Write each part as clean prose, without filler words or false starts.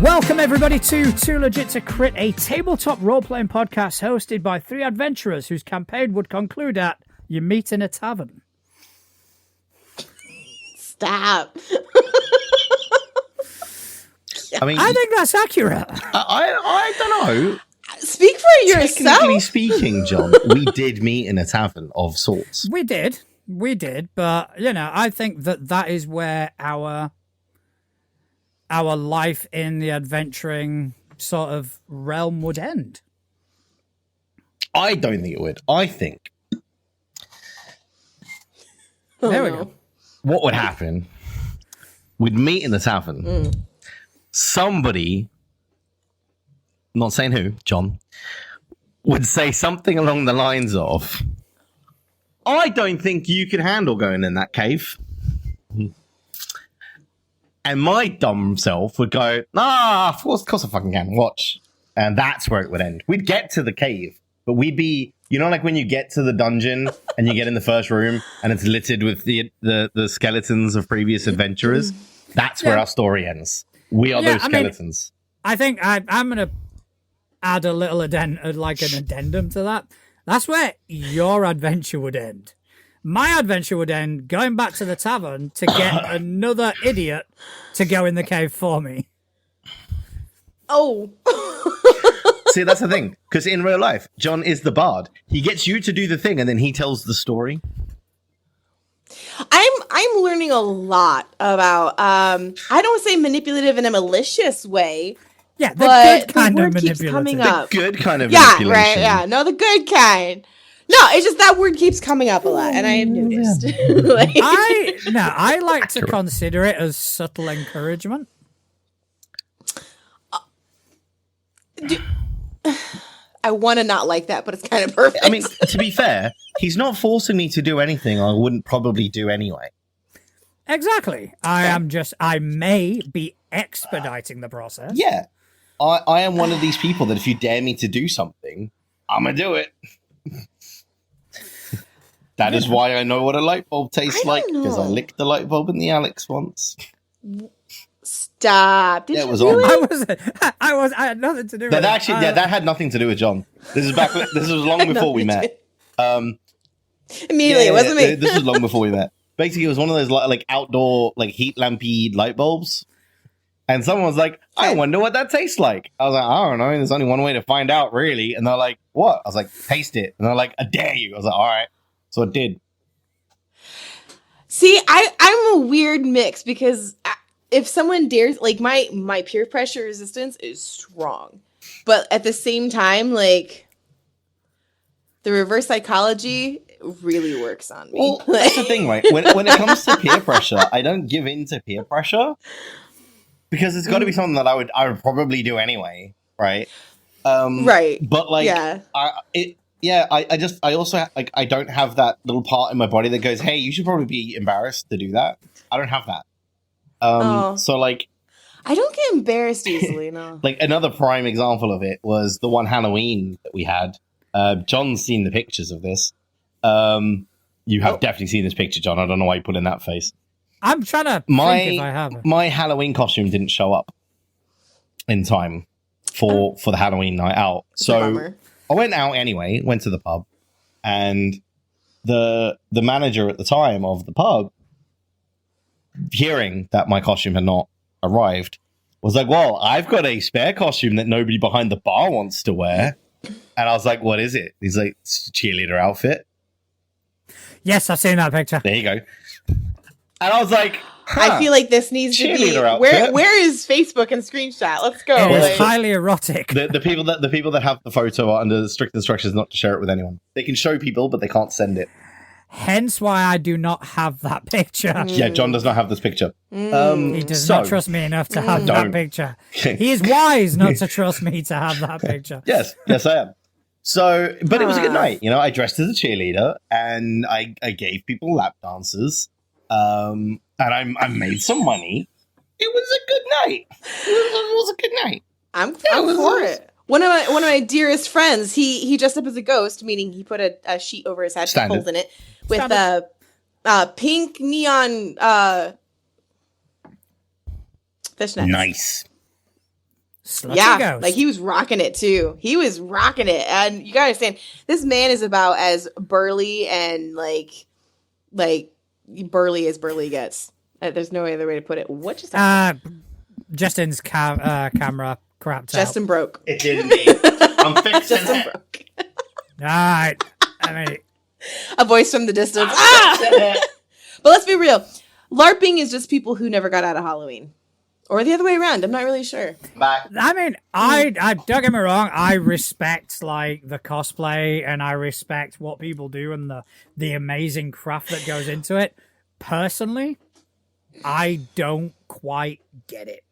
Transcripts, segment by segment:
Welcome everybody to Too Legit to Crit, a tabletop role-playing podcast hosted by three adventurers whose campaign would conclude at you meet in a tavern. Stop. I think that's accurate. I don't know. Speak for yourself. Technically speaking, John, we did meet in a tavern of sorts. We did, but I think that is where our life in the adventuring sort of realm would end. I don't think it would. I think there we go. What would happen? We'd meet in the tavern. Somebody, not saying who, John, would say something along the lines of, I don't think you can handle going in that cave. And my dumb self would go, of course I fucking can. Watch. And that's where it would end. We'd get to the cave, but we'd be, like when you get to the dungeon and you get in the first room and it's littered with the skeletons of previous adventurers. That's where our story ends. We are those skeletons. I think I'm going to add a little an addendum to that. That's where your adventure would end. My adventure would end going back to the tavern to get another idiot to go in the cave for me. Oh. See, that's the thing. Because in real life, John is the bard. He gets you to do the thing and then he tells the story. I'm learning a lot about, I don't say manipulative in a malicious way. Yeah, the good kind of manipulative. Coming up. The good kind of manipulation. Yeah, right, yeah. No, the good kind. No, it's just that word keeps coming up a lot, and I have noticed. I like to consider it as subtle encouragement. I want to not like that, but it's kind of perfect. I mean, to be fair, he's not forcing me to do anything I wouldn't probably do anyway. Exactly. I may be expediting the process. Yeah. I am one of these people that if you dare me to do something, I'm going to do it. That is why I know what a light bulb tastes like, because I licked the light bulb in the Alex once. Stop! Did it you was really? I had nothing to do with it. Actually, that had nothing to do with John. This was long before we met. Immediately, it wasn't me. This was long before we met. Basically, it was one of those like outdoor heat lampy light bulbs, and someone was like, "I wonder what that tastes like." I was like, "I don't know. There's only one way to find out, really." And they're like, "What?" I was like, "Taste it." And they're like, "I dare you." I was like, "All right." So it did. See, I'm a weird mix because if someone dares, my peer pressure resistance is strong, but at the same time, the reverse psychology really works on me. Well, that's the thing, right? When it comes to peer pressure, I don't give in to peer pressure because it's got to be something that I would probably do anyway, right? Right. But I also I don't have that little part in my body that goes, "Hey, you should probably be embarrassed to do that." I don't have that. So I don't get embarrassed easily. No. Another prime example of it was the one Halloween that we had. John's seen the pictures of this. You have definitely seen this picture, John. I don't know why you put in that face. I'm trying to think if I have. My Halloween costume didn't show up in time for the Halloween night out. So I went out anyway, went to the pub, and the manager at the time of the pub, hearing that my costume had not arrived, was like, "Well, I've got a spare costume that nobody behind the bar wants to wear." And I was like, "What is it?" He's like, "It's a cheerleader outfit." Yes, I've seen that picture. There you go. And I was like, I feel like this needs to be where is Facebook and screenshot? Let's go. It is highly erotic. The people that have the photo are under strict instructions not to share it with anyone. They can show people, but they can't send it. Hence why I do not have that picture. Yeah, John does not have this picture. He does not trust me enough to have that picture. He is wise not to trust me to have that picture. Yes, I am. So, but it was a good night. I dressed as a cheerleader and I gave people lap dances. And I made some money. It was a good night. It was a good night. I'm for it. One of my dearest friends, he dressed up as a ghost, meaning he put a sheet over his head, holes in it, with pink neon fishnets. Nice. Slutty Ghost. like he was rocking it too. He was rocking it, and you gotta understand, this man is about as burly and like burly as burly gets. There's no other way to put it. What just happened? Justin's camera crapped Justin out. broke. It did indeed. I'm fixing Justin it. broke. All right. I mean, A voice from the distance. But let's be real. LARPing is just people who never got out of Halloween. Or the other way around. I'm not really sure. Back. I mean, I don't get me wrong. I respect like the cosplay, and I respect what people do and the amazing craft that goes into it. Personally, I don't quite get it.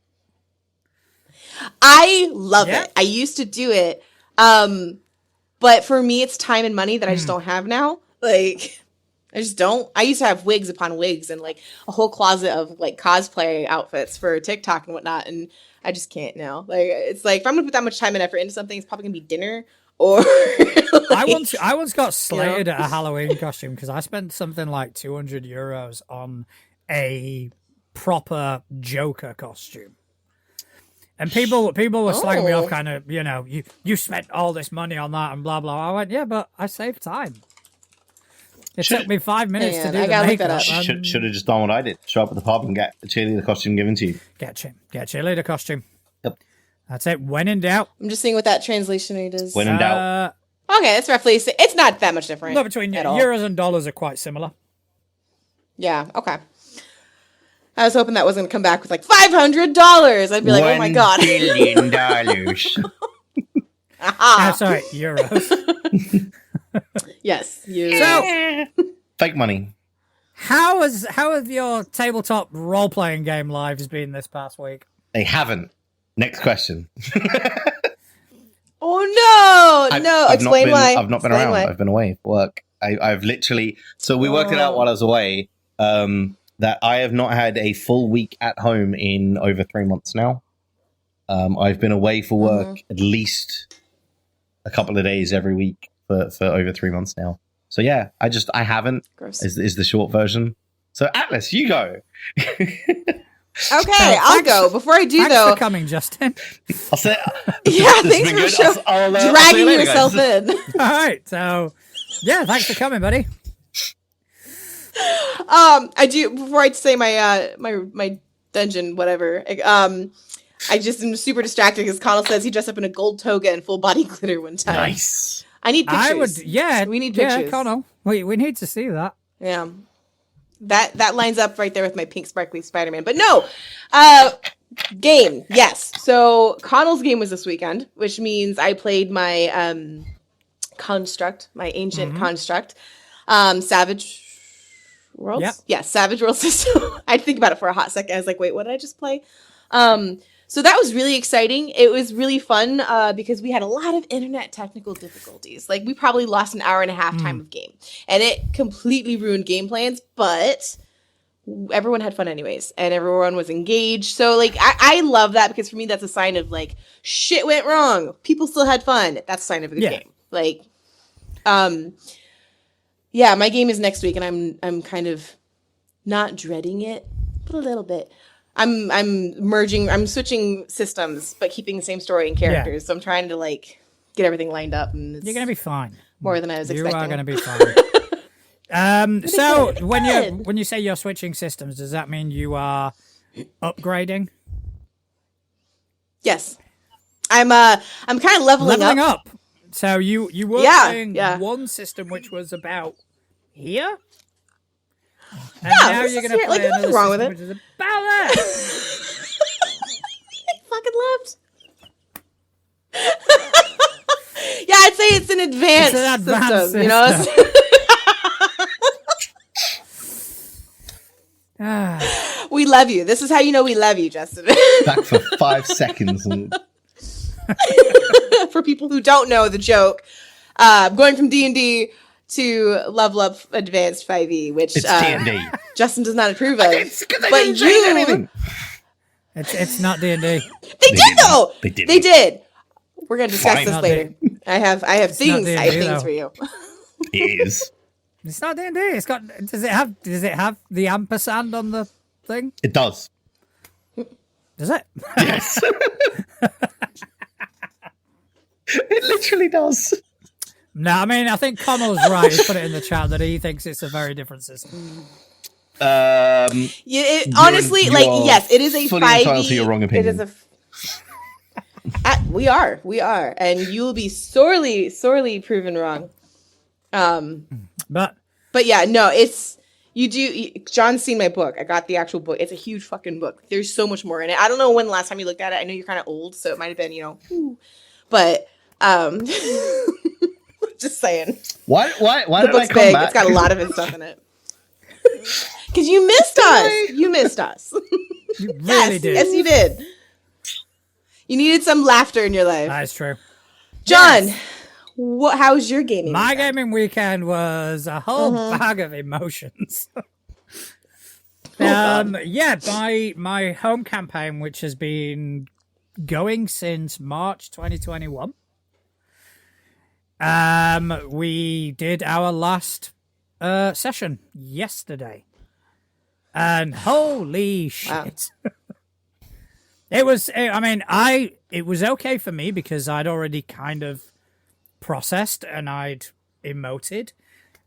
I love it. I used to do it. But for me, it's time and money that I just don't have now. Like, I just don't. I used to have wigs upon wigs and like a whole closet of like cosplay outfits for TikTok and whatnot. And I just can't now. Like, it's like, if I'm going to put that much time and effort into something, it's probably going to be dinner or. Like, I once got slated at a Halloween costume because I spent something like €200 on a proper Joker costume. And people were slagging me off, kind of, you spent all this money on that and blah, blah. I went, yeah, but I saved time. It took me 5 minutes to do the makeup. Should have just done what I did. Show up at the pub and get a cheerleader costume given to you. Get cheerleader costume. Yep. That's it. When in doubt. I'm just seeing what that translation rate is. When in doubt. Okay, it's roughly, it's not that much different. No, between euros and dollars are quite similar. Yeah, okay. I was hoping that wasn't going to come back with like $500. I'd be like, oh my God. $1 billion. Sorry, euros. Yes. So, fake money. How have your tabletop role-playing game lives been this past week? They haven't. Next question. Oh, no. Explain why. I've not been around. I've been away for work. I've literally... So we worked it out while I was away. That I have not had a full week at home in over 3 months now. I've been away for work at least a couple of days every week for over 3 months now. So yeah, I haven't. Gross. Is the short version. So Atlas, you go. Okay, I'll go. Before I do, thanks though, for coming, Justin. I'll say. Yeah, thanks for dragging yourself in. All right, so yeah, thanks for coming, buddy. I do, before I say my dungeon, whatever. I just am super distracted because Connell says he dressed up in a gold toga and full body glitter one time. Nice. I need pictures. We need pictures. Yeah, Connell. We need to see that. Yeah. That lines up right there with my pink sparkly Spider-Man. But no, game, yes. So Connell's game was this weekend, which means I played my construct, my ancient construct, Savage Worlds. Yep. Yeah, Savage World system. I had to think about it for a hot second. I was like, wait, what did I just play? So that was really exciting. It was really fun because we had a lot of internet technical difficulties. Like, we probably lost an hour and a half time of game. And it completely ruined game plans, but everyone had fun anyways. And everyone was engaged. So, like, I love that because for me, that's a sign of, like, shit went wrong. People still had fun. That's a sign of a good game. Like, yeah, my game is next week, and I'm kind of not dreading it, but a little bit. I'm switching systems, but keeping the same story and characters. Yeah. So I'm trying to like get everything lined up, and you're gonna be fine. More than I was expecting. You are gonna be fine. So when you say you're switching systems, does that mean you are upgrading? Yes, I'm kind of leveling up. So you were playing one system which was about here. And now you're going to play another wrong system with it. which is about that. I fucking left. Yeah, I'd say it's an advanced system. You know? We love you. This is how you know we love you, Justin. Back for 5 seconds. And... For people who don't know the joke, going from D&D to Level Up Advanced 5e, which it's D&D. Justin does not approve of. But you, it's not D&D. They did though. They did. We're gonna discuss this later. I have things. I have things for you. It is. It's not D&D. It's got. Does it have the ampersand on the thing? It does. Does it? Yes. It literally does. No, I mean, I think Connell's right. He put it in the chat that he thinks it's a very different system. Honestly, yes, it is a fully 5e. entitled to your wrong opinion. It is we are, and you will be sorely proven wrong. But yeah, no, it's you do. John's seen my book. I got the actual book. It's a huge fucking book. There's so much more in it. I don't know when the last time you looked at it. I know you're kind of old, so it might have been, but just saying. Why The did I book's come big. back? It's got a lot of his stuff in it. Because you missed us. You missed us. you really did. Yes, you did. You needed some laughter in your life. That's true. John, how was your gaming My weekend? gaming weekend was a whole bag of emotions. My home campaign, which has been going since March 2021. We did our last session yesterday. And holy shit. Wow. It was okay for me because I'd already kind of processed and I'd emoted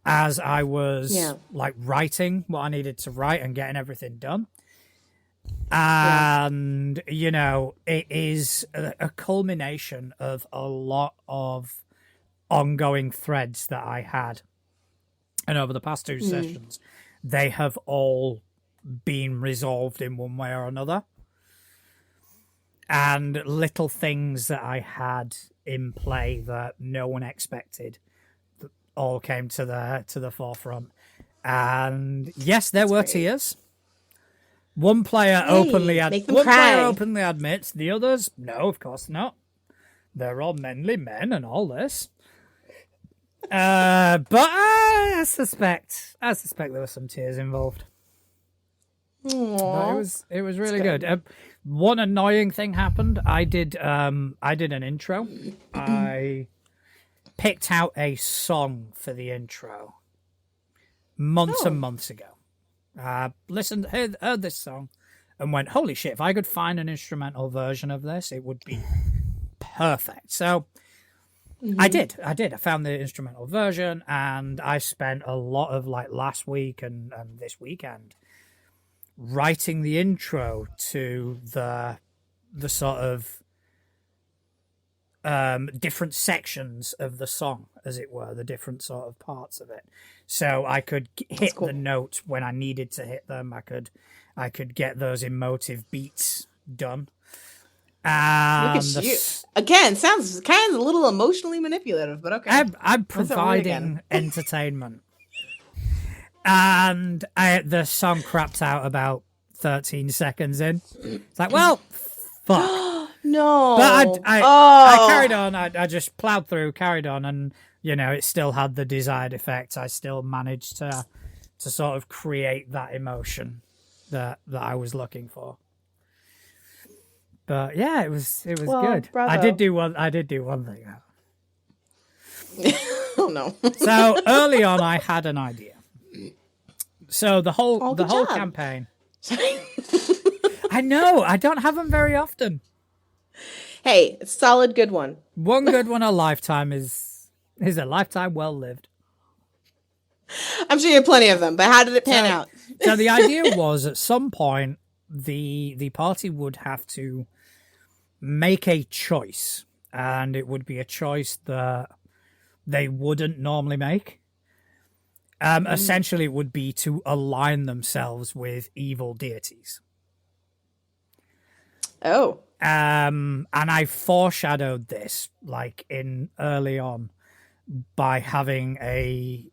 as I was writing what I needed to write and getting everything done. And, it is a culmination of a lot of ongoing threads that I had. And over the past 2 sessions, they have all been resolved in one way or another. And little things that I had in play that no one expected all came to the forefront. And yes, there were tears. One player openly admits, the others, no, of course not. They're all manly men and all this. But I suspect there were some tears involved. But it was really good. One annoying thing happened. I did an intro. I picked out a song for the intro months and months ago. Heard this song and went, holy shit, if I could find an instrumental version of this, it would be perfect. So I did. I found the instrumental version, and I spent a lot of last week and this weekend writing the intro to the sort of different sections of the song, as it were, the different sort of parts of it. So I could hit the notes when I needed to hit them. I could get those emotive beats done. Look at you. Again, sounds kind of a little emotionally manipulative, but okay. I'm providing entertainment. And the song crapped out about 13 seconds in. It's like, well, fuck. No. But I carried on. I just plowed through, carried on, and, it still had the desired effect. I still managed to sort of create that emotion that I was looking for. But yeah, it was good. Bravo. I did do one thing. Oh no. So early on I had an idea. So the whole campaign. I know, I don't have them very often. Hey, it's a solid good one. One good one a lifetime is a lifetime well lived. I'm sure you have plenty of them, but how did it pan out? So the idea was at some point the party would have to make a choice, and it would be a choice that they wouldn't normally make. Essentially, it would be to align themselves with evil deities. Oh. And I foreshadowed this in early on by having a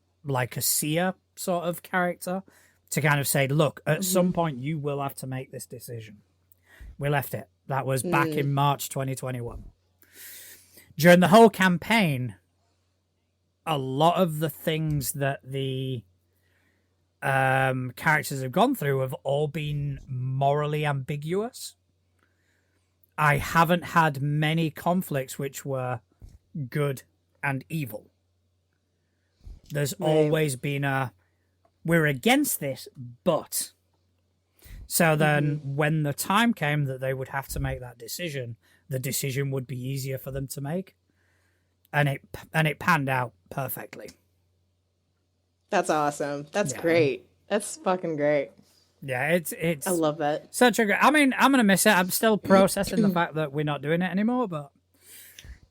seer sort of character to kind of say, look, at some point you will have to make this decision. We left it. That was back in March 2021. During the whole campaign, a lot of the things that the characters have gone through have all been morally ambiguous. I haven't had many conflicts which were good and evil. There's always been we're against this, but... So then when the time came that they would have to make that decision, the decision would be easier for them to make. And it panned out perfectly. That's awesome. That's great. That's fucking great. Yeah, it's I love that. such a great. I mean, I'm gonna miss it. I'm still processing the fact that we're not doing it anymore, but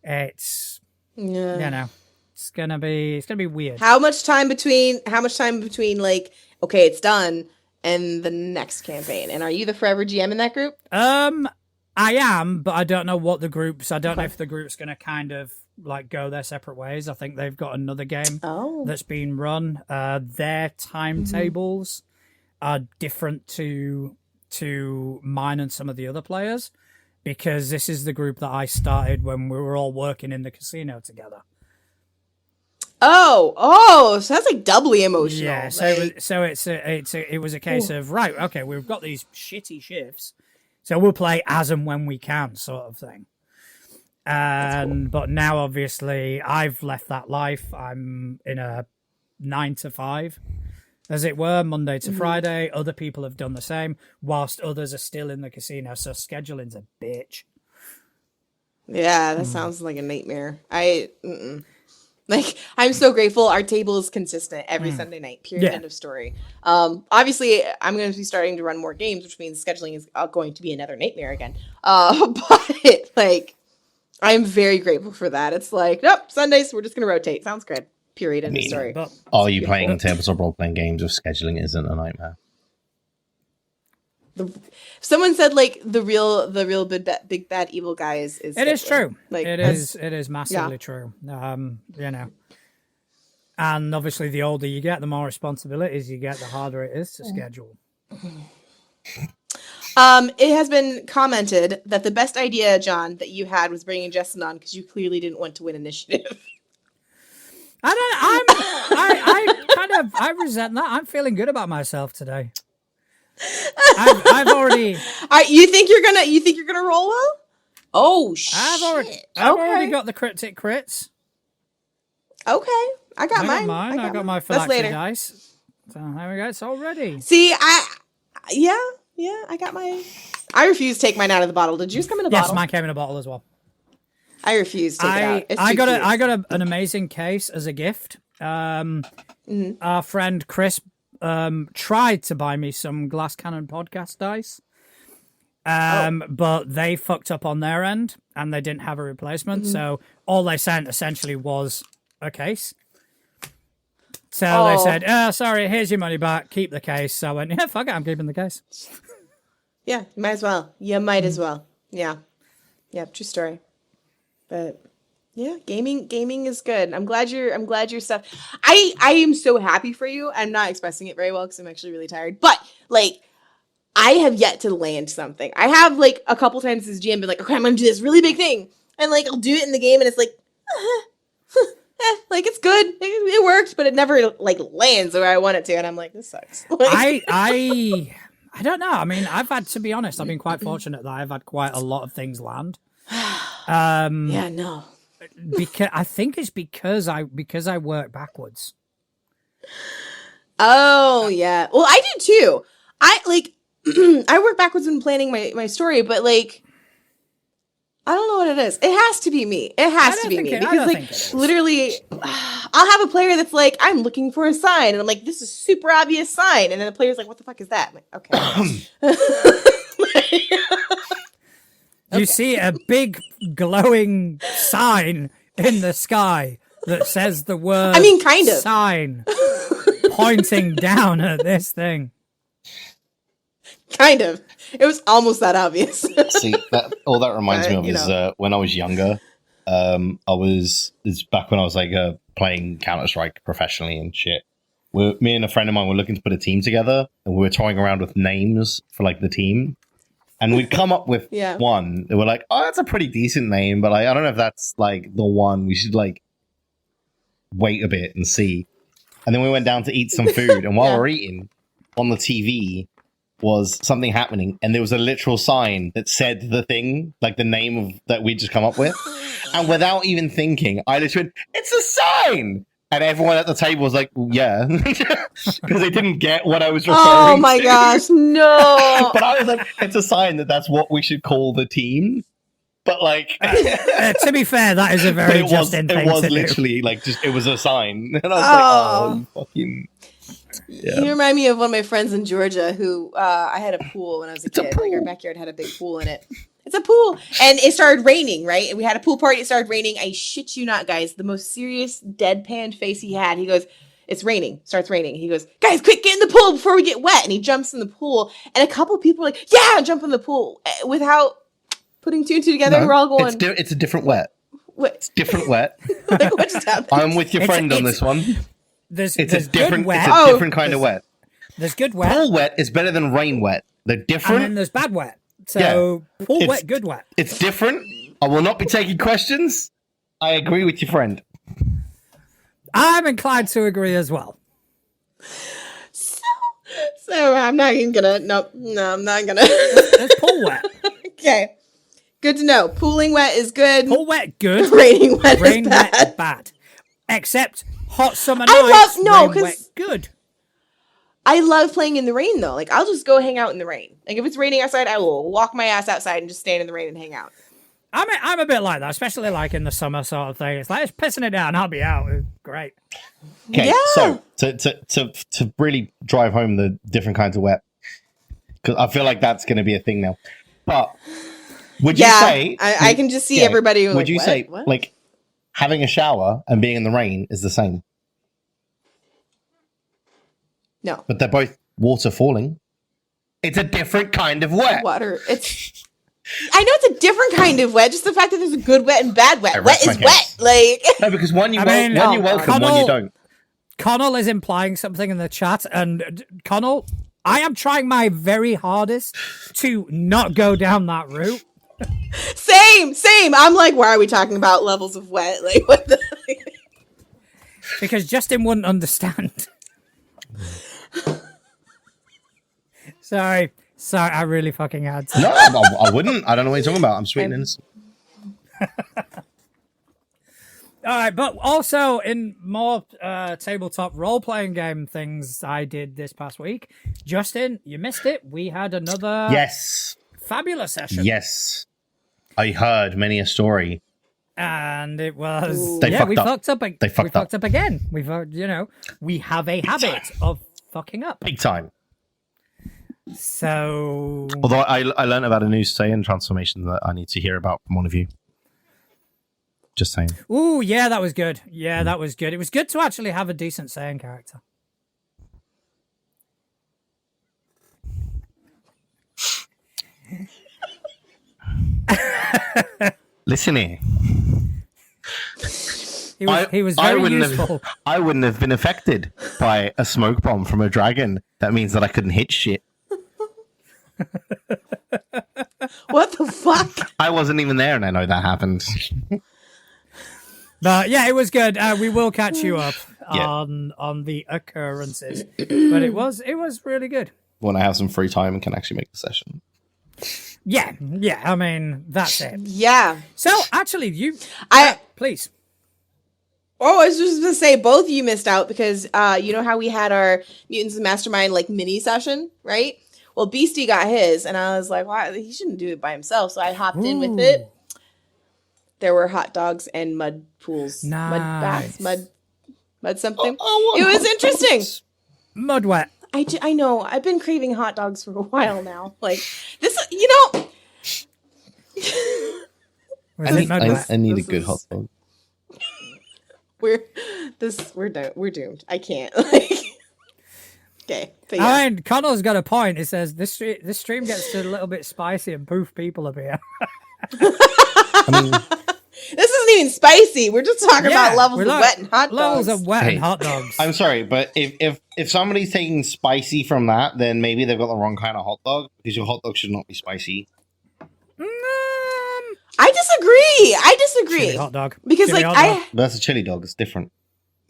it's it's gonna be weird. How much time between like, okay, it's done, and the next campaign? And are you the forever GM in that group? I am, but I don't know what the groups. I don't know if the group's gonna kind of like go their separate ways. I think they've got another game that's being run. Their timetables are different to mine and some of the other players, because this is the group that I started when we were all working in the casino together. So that's like doubly emotional. Yeah, it was a case of, right, okay, we've got these shitty shifts, so we'll play as and when we can, sort of thing. But now obviously I've left that life. I'm in a 9 to 5, as it were, Monday to Friday. Other people have done the same, whilst others are still in the casino. So scheduling's a bitch. Yeah, that sounds like a nightmare. I'm so grateful. Our table is consistent every Sunday night. Period. End of story. Obviously, I'm going to be starting to run more games, which means scheduling is going to be another nightmare again. But like, I'm very grateful for that. It's like, nope, Sundays, we're just going to rotate. Sounds good. Period. End of story. Are you playing tabletop role-playing games if scheduling isn't a nightmare? Someone said like the real big bad evil guy is it is true. Like it is massively true. You know, and obviously the older you get, the more responsibilities you get, the harder it is to schedule. It has been commented that the best idea, John, that you had was bringing Justin on because you clearly didn't want to win initiative. I resent that. I'm feeling good about myself today. I've already. You think you're gonna roll well? Oh shit! I've already got the cryptic crits. Okay, I got mine. I got my phylactery dice. So there we go. It's all ready. See, I got my. I refuse to take mine out of the bottle. Did yours come in a bottle? Yes, mine came in a bottle as well. I refuse to take it out. It's I got an amazing case as a gift. Our friend Chris tried to buy me some Glass Cannon podcast dice, but they fucked up on their end and they didn't have a replacement. So all they sent essentially was a case. So they said, "Oh, sorry, here's your money back. Keep the case." So I went, "Yeah, fuck it, I'm keeping the case." Yeah, you might as well. You might as well. Yeah, true story. But yeah, gaming is good. I'm glad you're stuff. I am so happy for you. I'm not expressing it very well because I'm actually really tired. But like, I have yet to land something. I have like a couple times this GM been like, okay, I'm gonna do this really big thing, and like I'll do it in the game, and it's like, like it's good, it worked, but it never like lands where I want it to, and I'm like, this sucks. Like, I don't know. I mean, to be honest, I've been quite fortunate that I've had quite a lot of things land. Yeah, no. Because I think it's because I work backwards. Oh yeah. Well, I do too. I like I work backwards when planning my story, but like I don't know what it is. It has to be me. It has to be me because like literally, I'll have a player that's like, I'm looking for a sign, and I'm like, this is super obvious sign, and then the player's like, what the fuck is that? I'm like, okay. You see a big glowing sign in the sky that says the word. I mean, kind of sign pointing down at this thing. Kind of. It was almost that obvious. See, all that reminds me of is when I was younger. It's back when I was like playing Counter-Strike professionally and shit. Me and a friend of mine were looking to put a team together, and we were toying around with names for like the team. And we'd come up with one. They were like, oh, that's a pretty decent name, but I don't know if that's like the one. We should like wait a bit and see. And then we went down to eat some food. And while we're eating, on the TV was something happening. And there was a literal sign that said the thing, like the name that we'd just come up with. And without even thinking, I just went, it's a sign! And everyone at the table was like, yeah. Because they didn't get what I was referring Oh my to. gosh, no. But I was like, it's a sign that that's what we should call the team. But like, To be fair, that is a very Justin thing it was to do. literally like just it was a sign, and I was like, oh, you fucking. Yeah. You remind me of one of my friends in Georgia who I had a pool when I was a kid. Like our backyard had a big pool in it. It's a pool. And it started raining, right? And we had a pool party. It started raining. I shit you not, guys. The most serious deadpan face he had. He goes, it's raining. Starts raining. He goes, guys, quick, get in the pool before we get wet. And he jumps in the pool. And a couple people were like, yeah, jump in the pool. Without putting two and two together, No, we're all going. it's a different wet. What? It's different wet. Like, what just happened? I'm with your friend on this one. There's It's a good different. wet. It's a different kind of wet. There's good wet. Pool wet is better than rain wet. They're And different. then there's bad wet. So pool It's- wet, good wet. It's different. I will not be taking questions. I agree with your friend. I'm inclined to agree as well. So I'm not even gonna. No, I'm not gonna. There's pool wet. Okay. Good to know. Pooling wet is good. Pool wet, good. Raining wet Rain is bad. wet, bad. Except hot summer I nights, love- no, rain 'cause- wet, good. I love playing in the rain though. Like I'll just go hang out in the rain. Like if it's raining outside, I will walk my ass outside and just stand in the rain and hang out. I'm a bit like that, especially like in the summer sort of thing. It's like, it's pissing it down, I'll be out. It's great. Okay, Yeah. so to really drive home the different kinds of wet, because I feel like that's going to be a thing now. But would you say I can just see everybody. Would like, you what? say What? like having a shower and being in the rain is the same? No But they're both water falling. It's a different kind of wet. water? It's. I know it's a different kind of wet. Just the fact that there's a good wet and bad wet. I Wet rest is my wet. case. Like No, because one you I mean, welcome, one you don't. Connell is implying something in the chat, and Connell, I am trying my very hardest to not go down that route. same. I'm like, why are we talking about levels of wet? Like what the? Because Justin wouldn't understand. Sorry, I really fucking had to. No, I wouldn't. I don't know what you're talking about. I'm sweet and innocent. All right, but also in more tabletop role-playing game things I did this past week, Justin, you missed it. We had another Yes. fabulous session. Yes. I heard many a story. And it was Ooh. They we fucked up. fucked up. They We fucked fucked up again. We've we have a habit of fucking up. Big time. So Although I learned about a new Saiyan transformation that I need to hear about from one of you. Just saying. ooh, yeah, that was good. Yeah, that was good. It was good to actually have a decent Saiyan character. Listen here. He was very useful. I wouldn't have been affected by a smoke bomb from a dragon. That means that I couldn't hit shit. What the fuck? I wasn't even there, and I know that happened. But yeah, it was good. We will catch you up Yeah. on the occurrences. But it was really good. When I have some free time and can actually make the session. Yeah. I mean, that's it. Yeah. So actually, you please. Oh, I was just gonna say both of you missed out because you know how we had our Mutants Mastermind like mini session, right? Well, Beastie got his, and I was like, "Why? He shouldn't do it by himself." So I hopped in with it. There were hot dogs and mud pools, mud baths, mud something. It was interesting. Mud wet. I know. I've been craving hot dogs for a while now. Like this, you know. Was it mud wet? I need a This good is- hot dog. We're doomed. I can't. Like, okay. But yeah. I mean, Connell's got a point. It says this stream gets a little bit spicy and poof people appear. I mean, This isn't even spicy. We're just talking about levels of wet and hot dogs. Levels of wet Hey. and hot dogs. I'm sorry, but if somebody's taking spicy from that, then maybe they've got the wrong kind of hot dog, because your hot dog should not be spicy. I disagree. Chili hot dog. Because Chili like hot dog. That's a chili dog. It's different.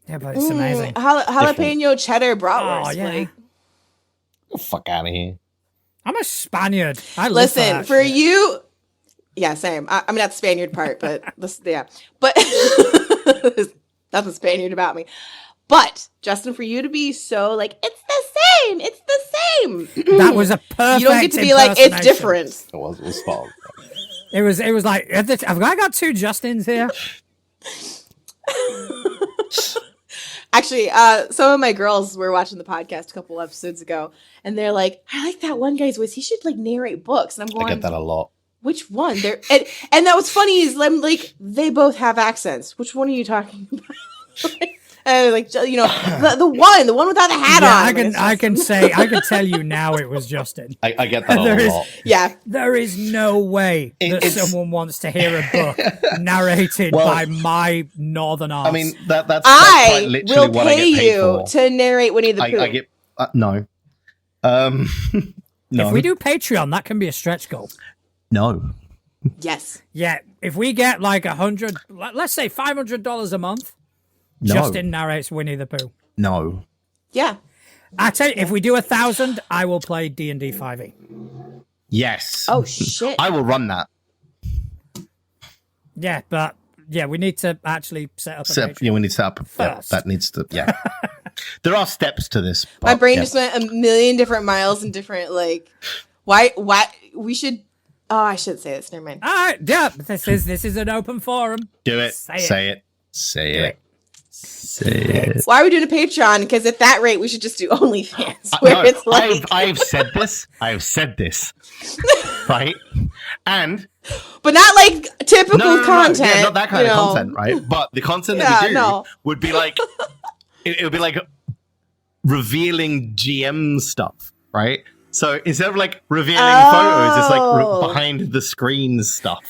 Yeah, but it's amazing. jalapeno cheddar bratwurst. Oh yeah. like- Get the fuck out of here. I'm a Spaniard. I live Listen, that for shit. you, yeah, same. I mean, not the Spaniard part, but this, yeah, but Nothing Spaniard about me. But Justin, for you to be so like, it's the same. That was a perfect. You don't get to be like, it's different. It was spot on. It was like, have I got two Justins here? Actually, some of my girls were watching the podcast a couple episodes ago, and they're like, I like that one guy's voice. He should like narrate books. And I'm going, I get that a lot. which one? And that was funny is I'm like, they both have accents. Which one are you talking about? And like, you know, the one without the hat on. I can tell you now it was Justin. I get that a lot. Yeah. There is no way that someone wants to hear a book narrated by my northern arse. I mean, that's quite literally will what I pay get paid you for. to narrate Winnie the Pooh. I get no. No. If we do Patreon, that can be a stretch goal. No. Yes. Yeah, if we get like 100, let's say $500 a month, No. Justin narrates Winnie the Pooh. No. Yeah. I tell you, if we do 1,000, I will play D&D 5e. Yes. Oh shit. I will run that. Yeah, but yeah, we need to actually set up a Patreon. Yeah, we need to set up. Yeah, First. that needs to. Yeah. There are steps to this. My but, brain yeah. just went a million different miles and different like why we should I shouldn't say this, never mind. All right, yeah, this is an open forum. Do it. Say it. Why are we doing a Patreon? Because at that rate we should just do OnlyFans where No, it's like I've said this. Right? And but not like typical content. Yeah, not that kind you of know. content, right? But the content that we do no. would be like it would be like revealing GM stuff, right? So instead of like revealing photos, it's like behind the screen stuff.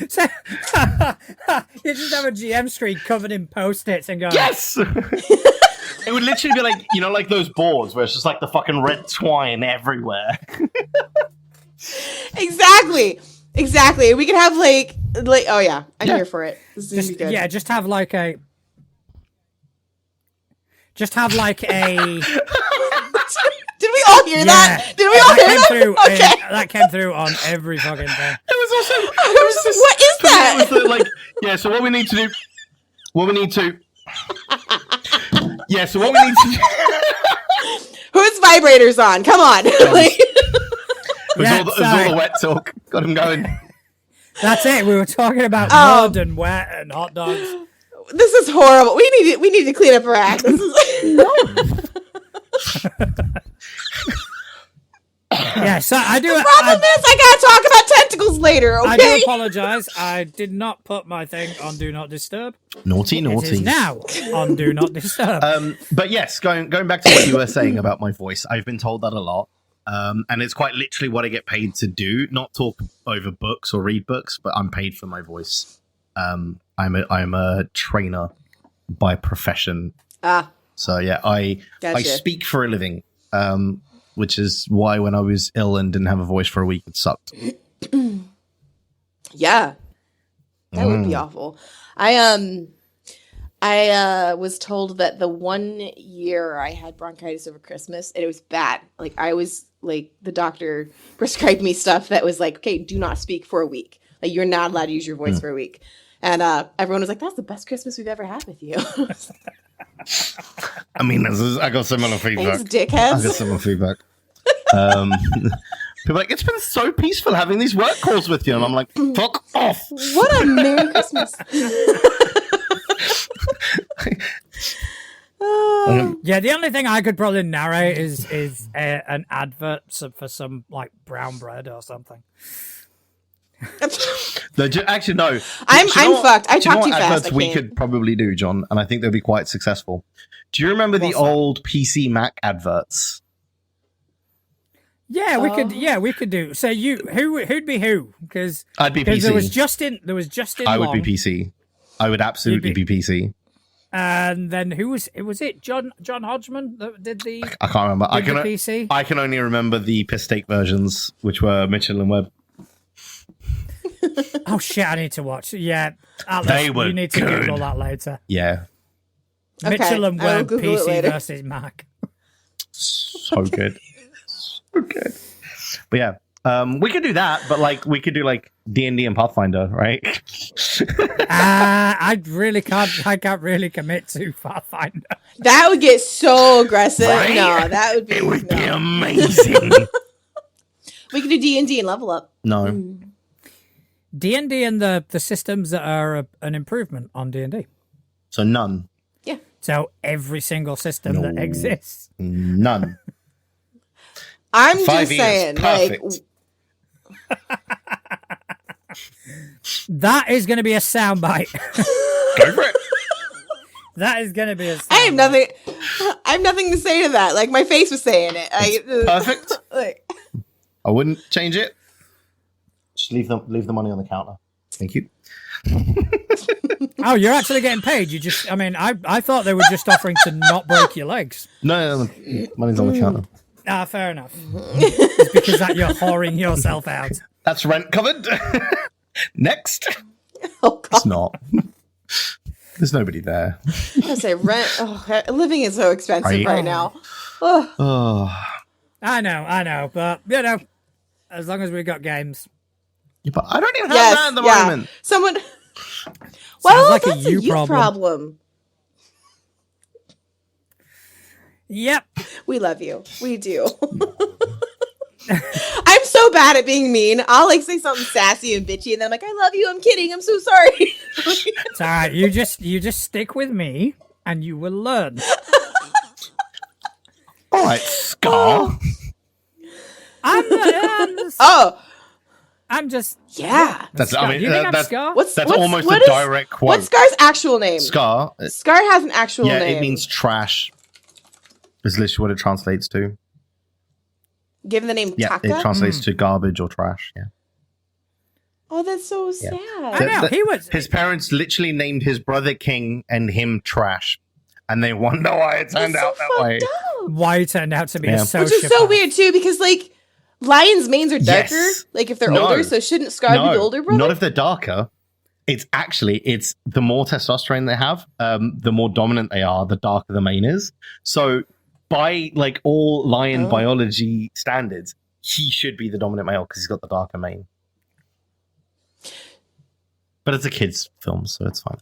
So, you just have a GM screen covered in post-its and go, Yes! It would literally be like, you know, like those boards where it's just like the fucking red twine everywhere. Exactly. We could have like oh yeah, I'm here for it. This is gonna be good. yeah, just have like a Did we all hear that? Did we all hear that? Okay. That came through on every fucking thing. It was also What is that? It was like, yeah, so what we need to do Yeah, so what we need to do Whose vibrators on? Come on. Like, it was all the wet talk. Got him going. That's it. We were talking about mud and wet and hot dogs. this is horrible. We need to clean up our act. This is Yeah, so I do. problem is I gotta talk about tentacles later, okay? I do apologize. I did not put my thing on Do Not Disturb. Naughty. It is now on Do Not Disturb. But yes, going back to what you were saying about my voice, I've been told that a lot. And it's quite literally what I get paid to do, not talk over books or read books, but I'm paid for my voice. I'm a trainer by profession. So yeah, I speak for a living. Which is why when I was ill and didn't have a voice for a week, it sucked. Yeah. That would be awful. I was told that the 1 year I had bronchitis over Christmas, and it was bad. Like I was like the doctor prescribed me stuff that was like, okay, do not speak for a week. Like you're not allowed to use your voice for a week. And everyone was like, that's the best Christmas we've ever had with you. I mean, I got similar feedback. Thanks, dickheads. I got similar feedback. People are like, it's been so peaceful having these work calls with you. And I'm like, fuck off. What a Merry Christmas. Yeah, the only thing I could probably narrate is an advert for some like brown bread or something. Actually, no. I'm fucked. I Do you know talk too what fast. adverts we could probably do, John, and I think they'd be quite successful. Do you remember the old PC Mac adverts? Yeah, we could. Yeah, we could do. So who'd be who? Because I'd be PC. There was Justin. I Long, would be PC. I would absolutely be PC. And then who was it? Was it John Hodgman that did the? I can't remember. The PC. I can only remember the piss take versions, which were Mitchell and Webb. Oh shit! I need to watch. Yeah, Atlas, They were you need to good. Google that later. Yeah, Okay, Mitchell and I will Webb Google it PC later. versus Mac. so good, so good. But yeah, We could do that, but like we could do like D&D and Pathfinder, right? I can't really commit to Pathfinder. That would get so aggressive. Right? No, that would be. It would be no. amazing. We could do D&D and level up. No. D&D and the systems that are an improvement on D&D. So none. Yeah. So every single system that exists. None. I'm 5 just years. saying, Perfect. like, That is going to be a soundbite. Go for it. That is going to be a soundbite. I have nothing to say to that. Like, my face was saying it. Perfect. Like, I wouldn't change it. Just leave the money on the counter. Thank you. Oh, you're actually getting paid. I thought they were just offering to not break your legs. No, money's on the counter. Ah, fair enough. It's because that you're whoring yourself out. That's rent covered. Next. oh God. It's not. There's nobody there. I say rent. Oh, living is so expensive right now. Oh. Oh. I know, but as long as we got games. Yeah, but I don't even have that at the moment. Someone. Well, like a that's a you you problem. problem. Yep. We love you. We do. I'm so bad at being mean. I'll like say something sassy and bitchy, and then I'm like, "I love you. I'm kidding. I'm so sorry." It's all right. You just stick with me, and you will learn. All right, Scar. I'm just Yeah. That's. Scar. I mean, Do you think I'm that's Scar? that's almost what a is- direct quote. What's Scar's actual name? Scar? Scar has an actual Yeah, name. it means trash. Is literally what it translates to. Given the name Yeah, Taka. it translates to garbage or trash. Yeah. Oh, that's so sad. I know, he was. His parents literally named his brother King and him Trash, and they wonder why it turned out that way. Why it turned out to be a sociopath. Which is so weird too, because like lions' manes are darker, Yes. like if they're No. older. So shouldn't Scar be the older brother? Not if they're darker. It's the more testosterone they have, the more dominant they are, the darker the mane is. So by like all lion biology standards, he should be the dominant male because he's got the darker mane. But it's a kid's film, so it's fine.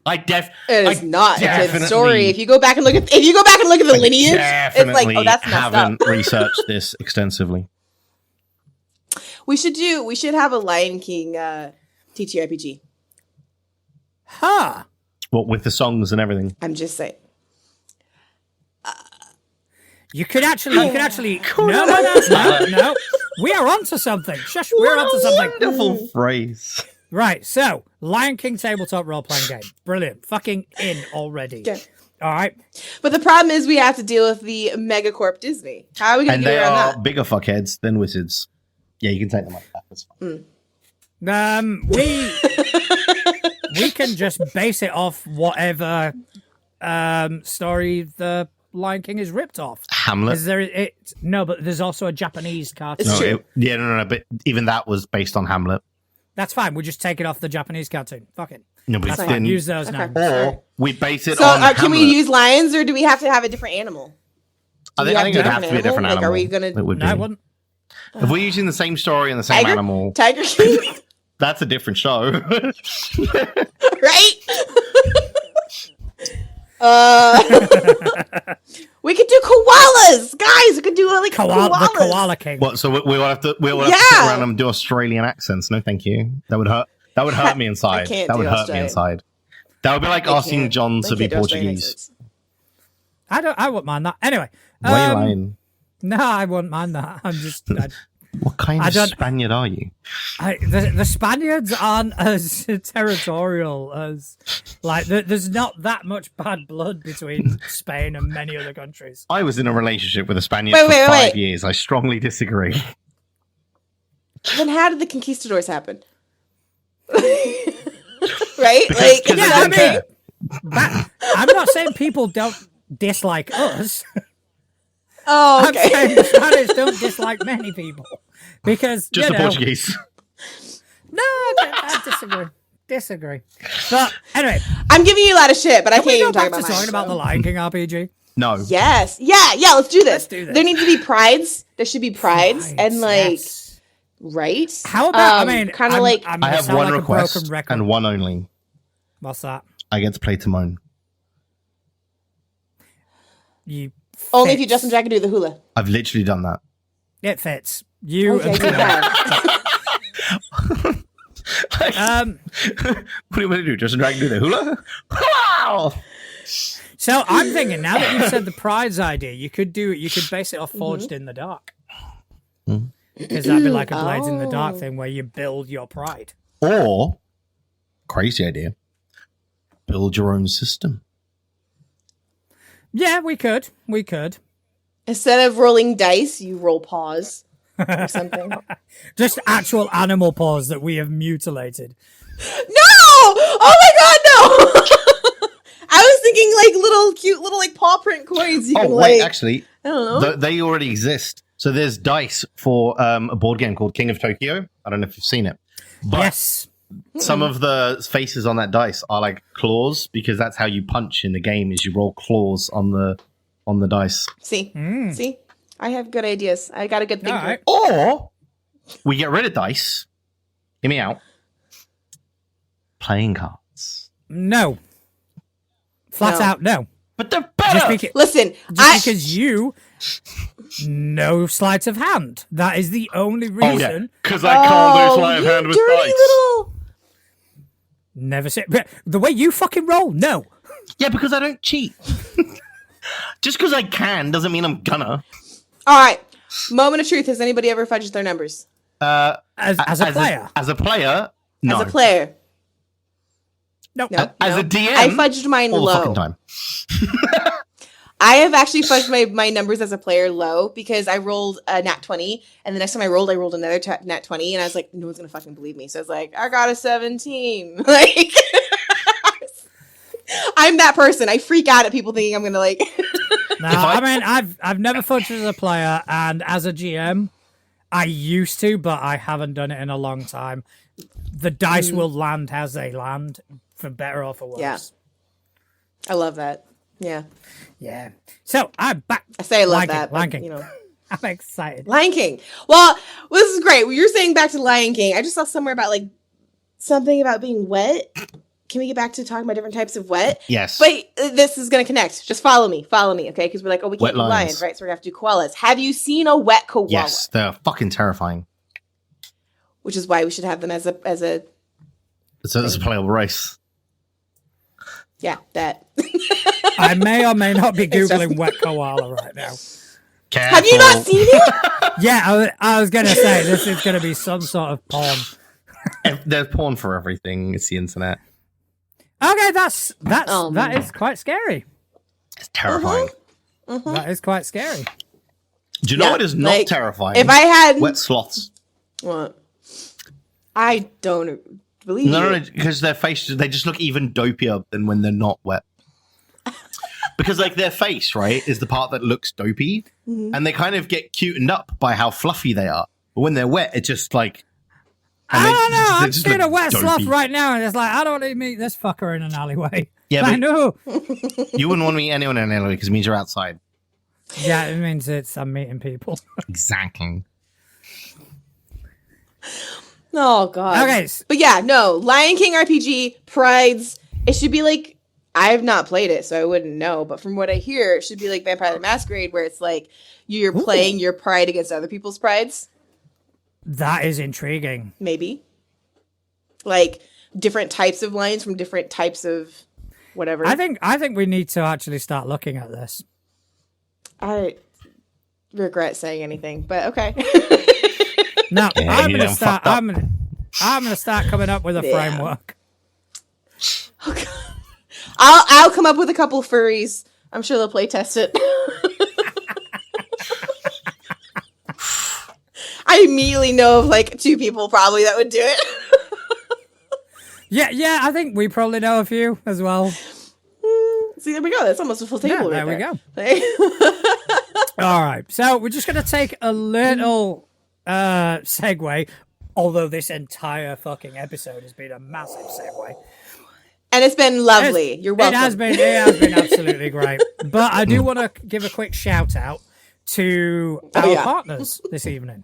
It is not a kid's story. If you go back and look at the lineage, it's like, oh, that's messed haven't up. researched this extensively. We should have a Lion King ttrpg. Huh. What with the songs and everything? I'm just saying. You could actually. No. We are onto something. Shush, we're onto something. Wonderful phrase. Right, so Lion King tabletop role playing game. Brilliant. Fucking in already. Okay. All right. But the problem is we have to deal with the megacorp Disney. How are we going And to they get around are that? bigger fuckheads than wizards. Yeah, you can take them like that. That's fine. We can just base it off whatever story the Lion King is ripped off. Hamlet. No, but there's also a Japanese cartoon. It's true. No. But even that was based on Hamlet. That's fine. We just take it off the Japanese cartoon. Fuck it. No, but That's it fine. didn't. Use those Okay. now. Or we base it So on Hamlet. can we use lions, or do we have to have a different animal? I think it would have to be a different Like, animal. are we gonna? It would No, I be. wouldn't. If we're using the same story and the same animal, Tiger King, that's a different show. right? We could do koalas, guys. We could do like koalas. The Koala King. What? So we'll have to sit around and do Australian accents. No, thank you. That would hurt. That would hurt me inside. That would hurt me inside. That would be like asking John to be Portuguese. I wouldn't mind that. Anyway. Why are you lying? No, I wouldn't mind that. I'm just. What kind of Spaniard are you? The Spaniards aren't as territorial as there's not that much bad blood between Spain and many other countries. I was in a relationship with a Spaniard for 5 years. I strongly disagree. Then how did the conquistadors happen? Right? I'm not saying people don't dislike us. Oh, okay. I'm saying the Spanish don't dislike many people because Just the Portuguese. No, I disagree. But anyway, I'm giving you a lot of shit, but I can't we even go talk back about to talking about the Lion King RPG. No. Yes. Yeah. Let's do this. Let's do this. There needs to be prides. There should be prides, and like, yes. right? How about? I mean, kind of like. I'm I gonna have sound one like a request broken record. and one only. What's that? I get to play Timon. You Only if you fits. Justin Jack can do the hula. I've literally done that. It fits. You. Okay, and good Tina. guy. What do you want to do? Just drag do the hula? Wow! So I'm thinking now that you've said the prides idea, you could base it off Forged in the Dark. Because that'd be like a Blades in the Dark thing where you build your pride. Or, crazy idea, build your own system. Yeah, we could. Instead of rolling dice, you roll paws or something. Just actual animal paws that we have mutilated. No! Oh my god, no! I was thinking like little cute little like paw print coins. You can Wait, like, actually, I don't know. they already exist. So there's dice for a board game called King of Tokyo. I don't know if you've seen it. But Yes. some of the faces on that dice are like claws because that's how you punch in the game is you roll claws on the dice. See? See? I have good ideas. I got a good thinker. All right. Or we get rid of dice. Hear me out. Playing cards. No. Flat No. out, no. But they're better. Listen, Because you no sleight of hand. That is the only reason. Because I can't do sleight of you hand with dirty dice. little. Never say the way you fucking roll. No. Yeah, because I don't cheat. Just because I can doesn't mean I'm gonna. All right. Moment of truth. Has anybody ever fudged their numbers? As a player. As a player, no. As a player? Nope. No. As no. a DM, I fudged mine all the low. fucking time. I have actually fudged my numbers as a player low because I rolled a nat 20, and the next time I rolled another nat 20, and I was like, no one's gonna fucking believe me. So I was like, I got a 17. Like, I'm that person. I freak out at people thinking I'm gonna like. No, I mean I've never fudged as a player, and as a GM, I used to, but I haven't done it in a long time. The dice will land as they land, for better or for worse. Yeah. I love that. Yeah. Yeah. So I'm back. I say I love Lion King, that. Lion But, King. you know. I'm excited. Lion King. Well, this is great. You're saying back to Lion King. I just saw somewhere about like something about being wet. Can we get back to talking about different types of wet? Yes. But this is going to connect. Just follow me, okay? Because we're like, oh, we Wet can't do lions, lions. right? So we're going to have to do koalas. Have you seen a wet koala? Yes, they're fucking terrifying. Which is why we should have them as a It's a playable race. yeah, that. I may or may not be It's googling just- wet koala right now. Have you not seen it? Yeah, I was gonna say this is gonna be some sort of porn. There's porn for everything. It's the internet. Okay, that's Oh, that man. is quite scary. It's terrifying. That is quite scary. Do you know Yeah, what is not like, terrifying? If I had Wet sloths. what? I don't believe you. No, because their face, they just look even dopier than when they're not wet. Because like their face, right, is the part that looks dopey, and they kind of get cutened up by how fluffy they are. But when they're wet, it's just like I don't know. I'm just seeing look a wet dopey. sloth right now, and it's like I don't want to meet this fucker in an alleyway. Yeah, I but- know. You wouldn't want to meet anyone in LA because it means you're outside. Yeah, it means I'm meeting people. Exactly. Oh god. Okay. But yeah, no. Lion King RPG, Prides. It should be like I have not played it, so I wouldn't know. But from what I hear, it should be like Vampire the Masquerade, where it's like you're playing your pride against other people's prides. That is intriguing. Maybe. Like different types of lions from different types of whatever. I think we need to actually start looking at this. I regret saying anything, but okay. No, Yeah, I'm you gonna done start. fucked up. I'm gonna start coming up with a Yeah. framework. I'll come up with a couple furries. I'm sure they'll play test it. I immediately know of like 2 people probably that would do it. Yeah. I think we probably know a few as well. See, there we go. That's almost a full table Yeah, right there we go. All right, so we're just gonna take a little segue. Although this entire fucking episode has been a massive segue. And it's been lovely. You're welcome. It has been absolutely great. But I do want to give a quick shout out to our partners this evening.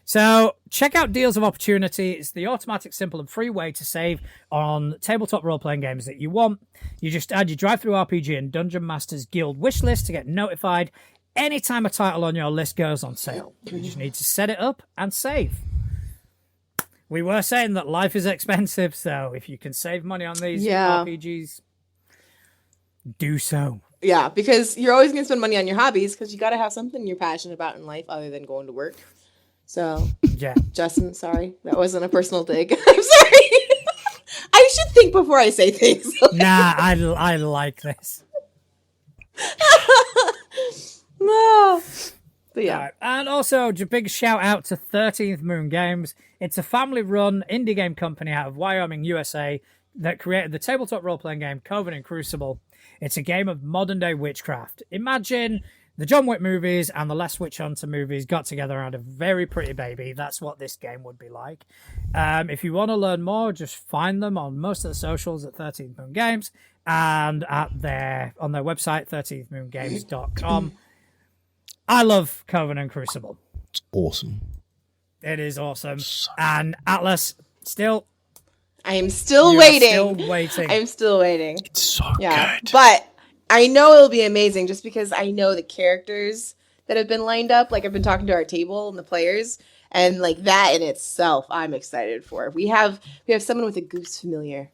So check out Deals of Opportunity. It's the automatic, simple, and free way to save on tabletop role-playing games that you want. You just add your Drive-Thru RPG and Dungeon Masters Guild wish list to get notified anytime a title on your list goes on sale. You just need to set it up and save. We were saying that life is expensive, so if you can save money on these RPGs, do so. Yeah, because you're always going to spend money on your hobbies because you got to have something you're passionate about in life other than going to work. So, yeah, Justin, sorry. That wasn't a personal dig. I'm sorry. I should think before I say things. Nah, I like this. No. But yeah. Right. And also, a big shout out to 13th Moon Games. It's a family-run indie game company out of Wyoming, USA, that created the tabletop role-playing game Covenant Crucible. It's a game of modern-day witchcraft. Imagine the John Wick movies and the last Witch Hunter movies got together and had a very pretty baby. That's what this game would be like. If you want to learn more, just find them on most of the socials at 13th Moon Games and on their website, 13thmoongames.com. I love Covenant Crucible. It's awesome. It is awesome. And Atlas, I am still waiting. I'm still waiting. It's so good. But I know it'll be amazing just because I know the characters that have been lined up. Like, I've been talking to our table and the players, and like that in itself, I'm excited for. We have someone with a goose familiar.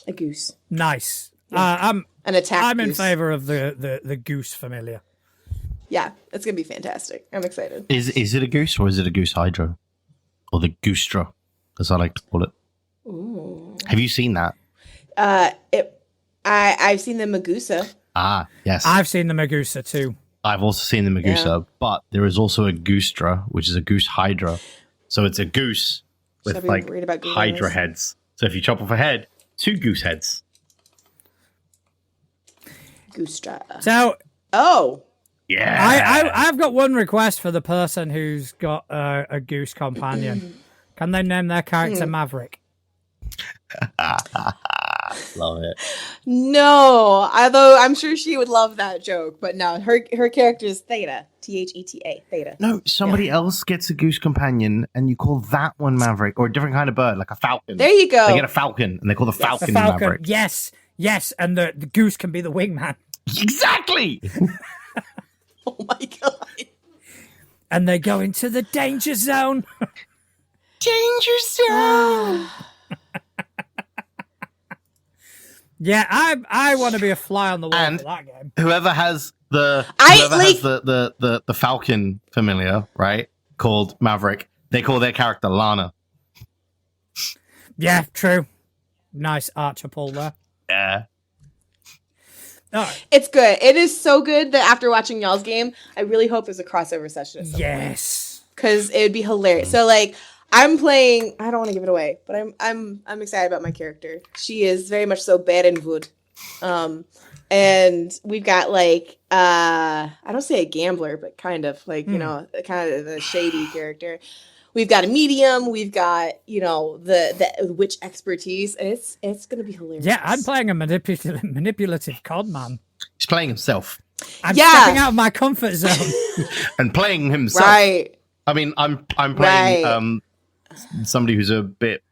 A goose. Nice. Yeah. An attack. I'm goose. in favor of the goose familiar. Yeah, it's gonna be fantastic. I'm excited. Is it a goose or is it a goose hydro? Or the goostra, as I like to call it. Ooh. Have you seen that? I've seen the Magusa. Ah, yes. I've seen the Magusa too. I've also seen the Magusa, but there is also a goostra, which is a goose hydra. So it's a goose with like hydra heads. So if you chop off a head, 2 goose heads. Goostra. So, yeah, I've got one request for the person who's got a goose companion. Can they name their character Maverick? Love it. No, although I'm sure she would love that joke, but no, her character is Theta, Theta, Theta. No, somebody else gets a goose companion, and you call that one Maverick, or a different kind of bird, like a falcon. There you go. They get a falcon, and they call the falcon Maverick. Yes, and the goose can be the wingman. Exactly. Oh my god. And they go into the danger zone. Danger zone. Yeah, I want to be a fly on the wall for that game. Whoever has the falcon familiar, right, called Maverick, they call their character Lana. Yeah, true. Nice archer pull there. Yeah. Oh. It's good. It is so good that after watching y'all's game, I really hope there's a crossover session at some point. Because it would be hilarious. So like I'm playing, I don't want to give it away, but I'm excited about my character. She is very much so bad and wood. And we've got like I don't say a gambler, but kind of like, you know, kind of the shady character. We've got a medium, we've got, you know, the witch expertise, and it's gonna be hilarious. Yeah, I'm playing a manipulative cod man. He's playing himself. I'm stepping out of my comfort zone. And playing himself. Right. I mean, I'm playing somebody who's a bit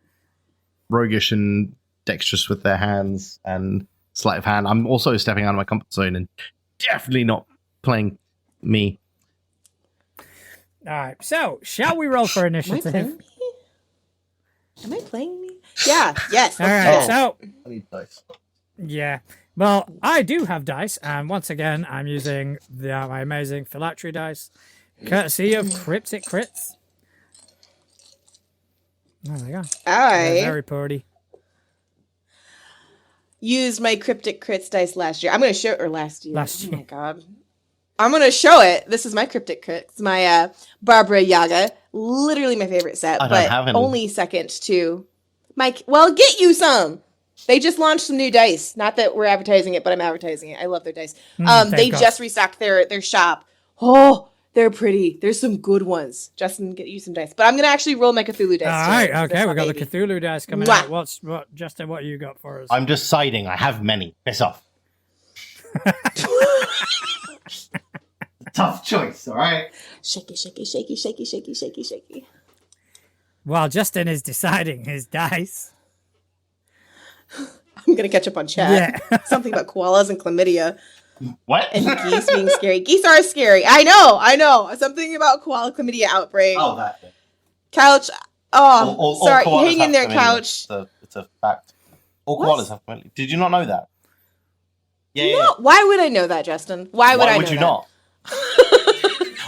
roguish and dexterous with their hands and sleight of hand. I'm also stepping out of my comfort zone and definitely not playing me. All right, so shall we roll for initiative? Am I playing me? Yeah, yes. All right, so I need dice. Yeah, well, I do have dice, and once again, I'm using my amazing phylactery dice, courtesy of Cryptic Crits. There we go. They're very pretty. Used my Cryptic Crits dice last year. I'm going to show it, or last year. Last year. Oh my god. I'm going to show it. This is my Cryptic Crits. My Barbara Yaga. Literally my favorite set, but only second to Mike. Well, get you some. They just launched some new dice. Not that we're advertising it, but I'm advertising it. I love their dice. They just restocked their shop. Oh, They're pretty. There's some good ones. Justin, get you some dice. But I'm gonna actually roll my Cthulhu dice. All right, today. okay, That's we got my the baby. Cthulhu dice coming Mwah. out. Justin, what you got for us? I'm deciding. I have many. Piss off. Tough choice, all right? Shaky, shaky, shaky, shaky, shaky, shaky, shaky. While Justin is deciding his dice. I'm gonna catch up on chat. Yeah. Something about koalas and chlamydia What? and geese being scary. Geese are scary. I know. Something about koala chlamydia outbreak. Oh, that. Couch. Oh, All sorry. koalas Hang in have there, chlamydia. couch. It's a fact. All What? koalas have chlamydia. Did you not know that? Yeah. No, why would I know that, Justin? Why would I know you that? not?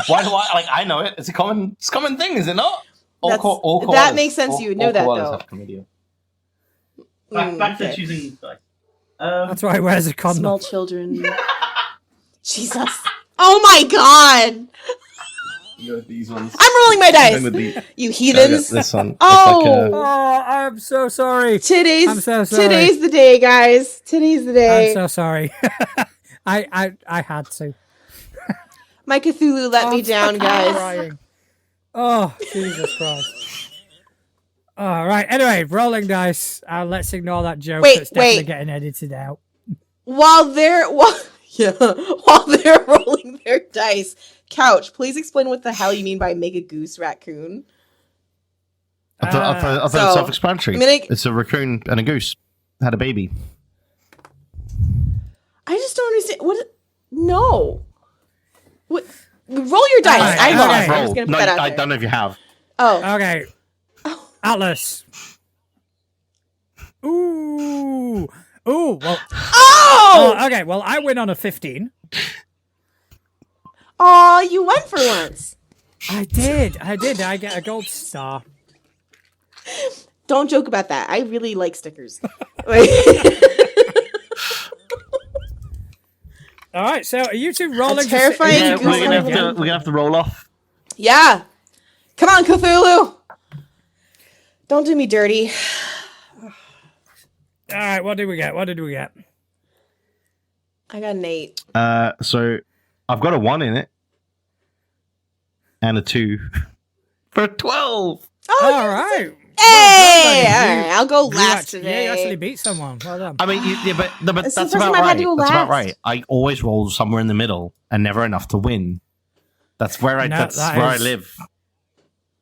Why do I know it? It's a common thing, is it not? That Koalas, makes sense. You would know all that, koalas though. have chlamydia. Back to okay. choosing dice. That's why he wears a condom. Small children. Jesus. Oh my god. You got these ones. I'm rolling my Same with dice. the- You I got heathens. this one. Oh. It's Oh, I'm so sorry. I'm Today's so sorry. today's the day, guys. Today's the day. I'm so sorry. I had to. My Cthulhu let me down, guys. Crying. Oh, Jesus Christ. All right. Anyway, rolling dice. Let's ignore that joke. Wait, That's definitely wait. getting edited out. While they're rolling their dice, Couch, please explain what the hell you mean by make a goose raccoon. I thought it's So, self-explanatory. I'm gonna- It's a raccoon and a goose had a baby. I just don't understand. What? No. What? Roll your dice. Alright, I know. okay. I'm just gonna put No, that out I there. don't know if you have. Oh. Okay. Oh. Atlas. Ooh. Ooh. Well. Oh! Okay. Well, I win on a 15. Aw, you won for once. I did. I get a gold star. Don't joke about that. I really like stickers. Like- All right. So are you two rolling? to terrifying see- Yeah, goose we're gonna raccoon. have to roll off. Yeah. Come on, Cthulhu. Don't do me dirty. All right. What did we get? What did we get? I got an 8. So I've got a 1 in it and a 2 for a 12. All right. Hey! Well done, All right, I'll go You last actually, today. you actually beat someone. Well done. I mean, but This that's is the first about time I've had right. to go That's about last. right. I always roll somewhere in the middle and never enough to win. That's where I. No, that's that where I is- live.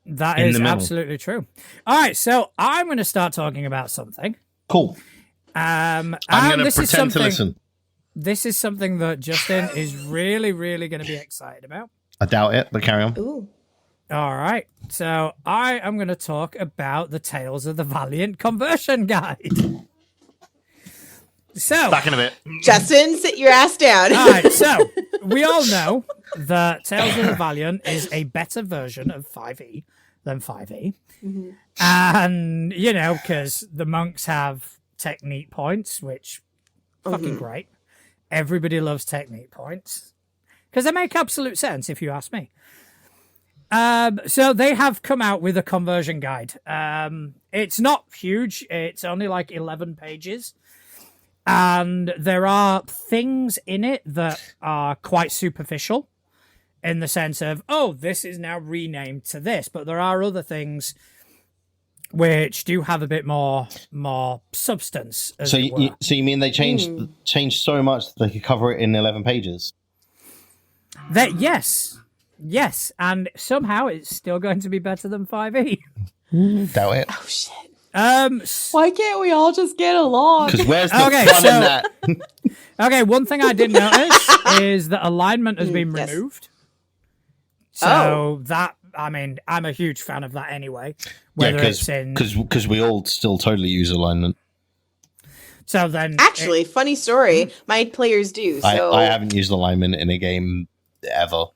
That in is the middle. absolutely true. All right. So I'm going to start talking about something. Cool. And I'm going to this is pretend to something. listen. This is something that Justin is really, really going to be excited about. I doubt it, but carry on. Ooh. All right. So I am going to talk about the Tales of the Valiant conversion guide. So, Back in a bit. Justin, sit your ass down. all right. So we all know that Tales of the Valiant is a better version of 5e than 5e. And, you know, because the monks have technique points, which fucking great. Everybody loves technique points because they make absolute sense if you ask me. So they have come out with a conversion guide. It's not huge. It's only like 11 pages. And there are things in it that are quite superficial in the sense of, oh, this is now renamed to this. But there are other things which do have a bit more substance. As So it were. you mean they changed so much that they could cover it in 11 pages? That yes, and somehow it's still going to be better than 5e. Doubt it. Oh, shit. S- Why can't we all just get along? Because where's the Okay, fun so- in that? okay, one thing I did notice is that alignment has been yes. removed. So that, I mean, I'm a huge fan of that anyway. Yeah, Whether it's in, because we all still totally use alignment. so then Actually, funny story. My players do. So I haven't used alignment in a game ever.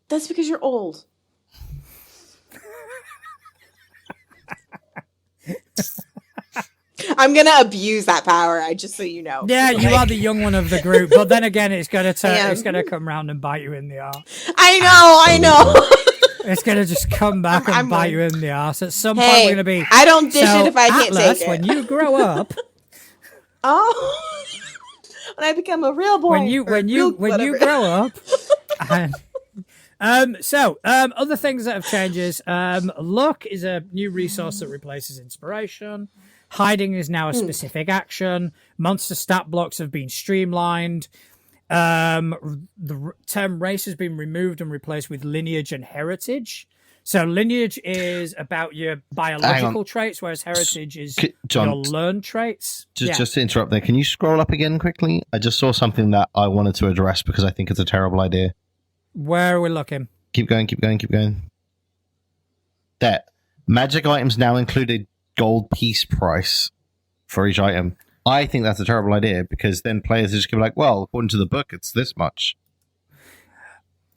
that's because you're old. I'm gonna abuse that power. I just so you know. yeah, you are the young one of the group, but then again, it's gonna turn, am. it's gonna come round and bite you in the arse. I know. It's gonna just come back and I'm bite like- you in the arse. At some point, Hey, we're gonna be. I don't dish so, it if I can't Atlas, take it. when you grow up, Oh, when I become a real boy. when you or real grow whatever. up, and Other things that have changes. Luck is a new resource that replaces inspiration. Hiding is now a specific action. Monster stat blocks have been streamlined. The term race has been removed and replaced with lineage and heritage. So lineage is about your biological traits, whereas heritage is John, your learned traits. Just to interrupt there, can you scroll up again quickly? I just saw something that I wanted to address because I think it's a terrible idea. Where are we looking? Keep going. There. Magic items now include a gold piece price for each item. I think that's a terrible idea because then players are just going to be like, well, according to the book, it's this much.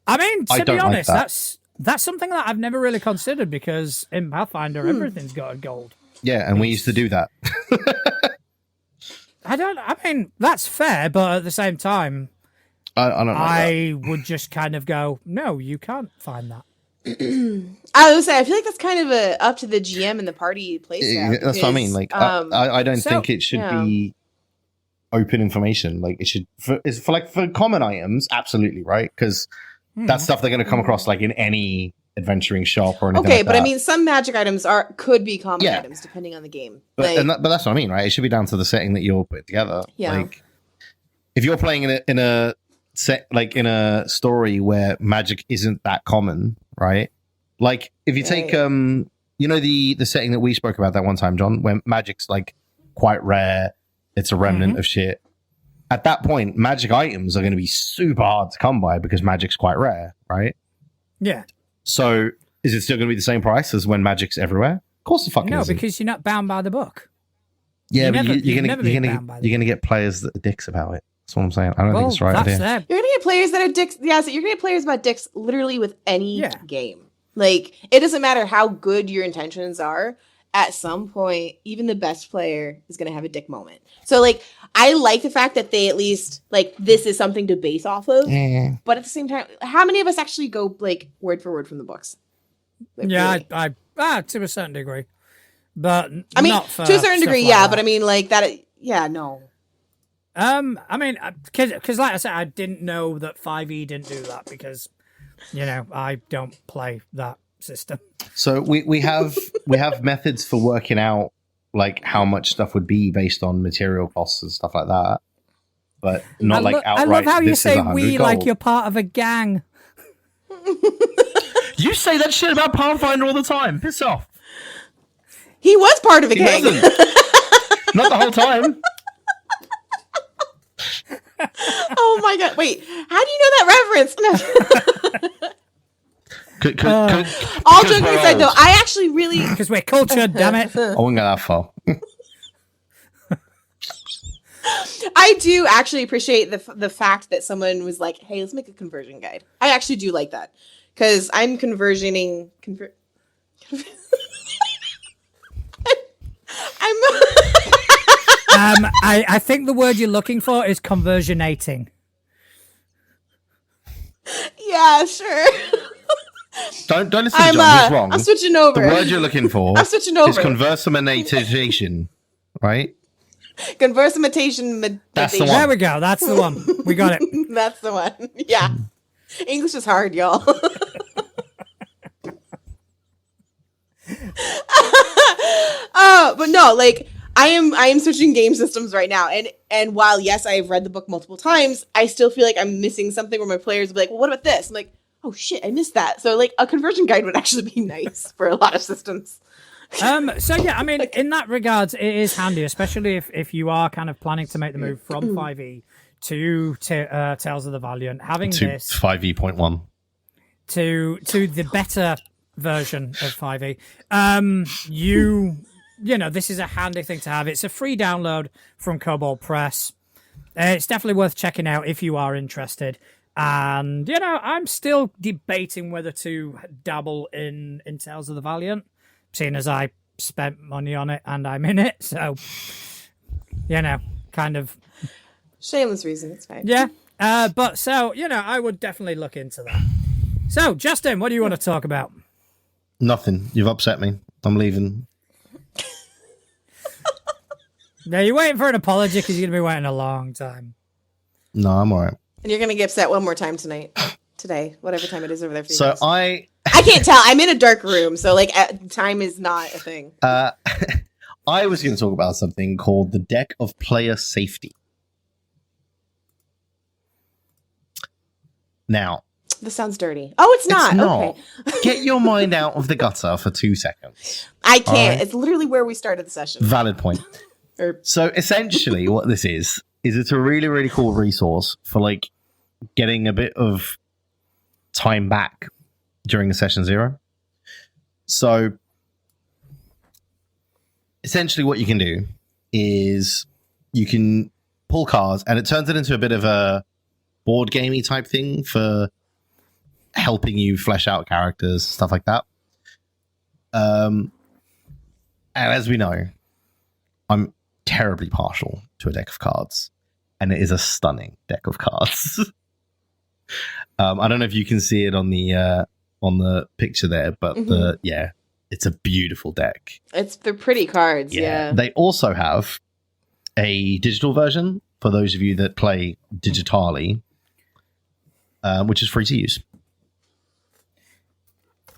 I mean, to be honest, like that's something that I've never really considered because in Pathfinder, everything's got a gold. Yeah, and we used to do that. I mean, that's fair, but at the same time, I don't know. I would just kind of go, no, you can't find that. I would say I feel like that's kind of up to the GM and the party playstyle. That's what I mean. Like, I don't think it should be open information. Like, it should for common items, absolutely, right? Because that's stuff they're going to come across like in any adventuring shop or anything. Okay, like but that. I mean, some magic items could be common items depending on the game. But that's what I mean, right? It should be down to the setting that you're putting together. Yeah. Like, if you're playing in a set, like in a story where magic isn't that common, right? Like, if you take the setting that we spoke about that one time, John, where magic's like quite rare, it's a remnant of shit. At that point, magic items are going to be super hard to come by because magic's quite rare, right? Yeah. So, is it still going to be the same price as when magic's everywhere? Of course the fuck no, isn't. because you're not bound by the book. Yeah, but you're gonna get players that are dicks about it. That's what I'm saying. I don't think it's the right idea. You're gonna get players that are dicks. Yeah, so you're gonna get players about dicks literally with any game. Like, it doesn't matter how good your intentions are. At some point, even the best player is gonna have a dick moment. So, like, I like the fact that they at least like this is something to base off of. Yeah. But at the same time, how many of us actually go like word for word from the books? Like, yeah, really? I to a certain degree, but I mean, not for to a certain degree, like yeah. that. But I mean, like that. Yeah, no. I mean, because like I said, I didn't know that 5e didn't do that because, I don't play that system. So we have methods for working out like how much stuff would be based on material costs and stuff like that, but not outright. I love how you say we gold. like you're part of a gang. You say that shit about Pathfinder all the time. Piss off. He was part of a gang. Not the whole time. Oh my god! Wait, how do you know that reference? No. All joking aside, though, I actually really because we're cultured. Damn it! I won't go that far. I do actually appreciate the fact that someone was like, "Hey, let's make a conversion guide." I actually do like that because I'm conversioning. I think the word you're looking for is conversionating. Yeah, sure. Don't listen to John. He's wrong. I'm switching over. The word you're looking for I'm switching over. is conversamination, right? Conversamination. That's the one. There we go. That's the one. We got it. That's the one. Yeah. English is hard, y'all. But no, like I am switching game systems right now, and while yes, I've read the book multiple times, I still feel like I'm missing something where my players will be like, well, what about this? I'm like, oh shit, I missed that. So like a conversion guide would actually be nice for a lot of systems. So yeah, I mean, in that regards, it is handy, especially if you are kind of planning to make the move from 5e to Tales of the Valiant, having to this 5e.1 to the better version of 5e. This is a handy thing to have. It's a free download from Kobold Press. It's definitely worth checking out if you are interested. And, I'm still debating whether to dabble in Tales of the Valiant, seeing as I spent money on it and I'm in it. So, kind of... Shameless reason, it's fine. Yeah. But so, I would definitely look into that. So, Justin, what do you want to talk about? Nothing. You've upset me. I'm leaving. Now, you're waiting for an apology because you're going to be waiting a long time. No, I'm all right. And you're going to get upset one more time tonight. today? Whatever time it is over there for you So guys. I can't tell. I'm in a dark room, so like time is not a thing. I was going to talk about something called the deck of player safety. Now, This sounds dirty. Oh, it's not. it's not. Okay. Get your mind out of the gutter for 2 seconds. I can't. All right. It's literally where we started the session. Valid point. Or So essentially what this is it's a really, really cool resource for like getting a bit of time back during a session 0. So essentially what you can do is you can pull cards and it turns it into a bit of a board gamey type thing for helping you flesh out characters, stuff like that. And as we know, I'm terribly partial to a deck of cards, and it is a stunning deck of cards. I don't know if you can see it on the picture there, but it's a beautiful deck. they're pretty cards. Yeah. They also have a digital version for those of you that play digitally, which is free to use.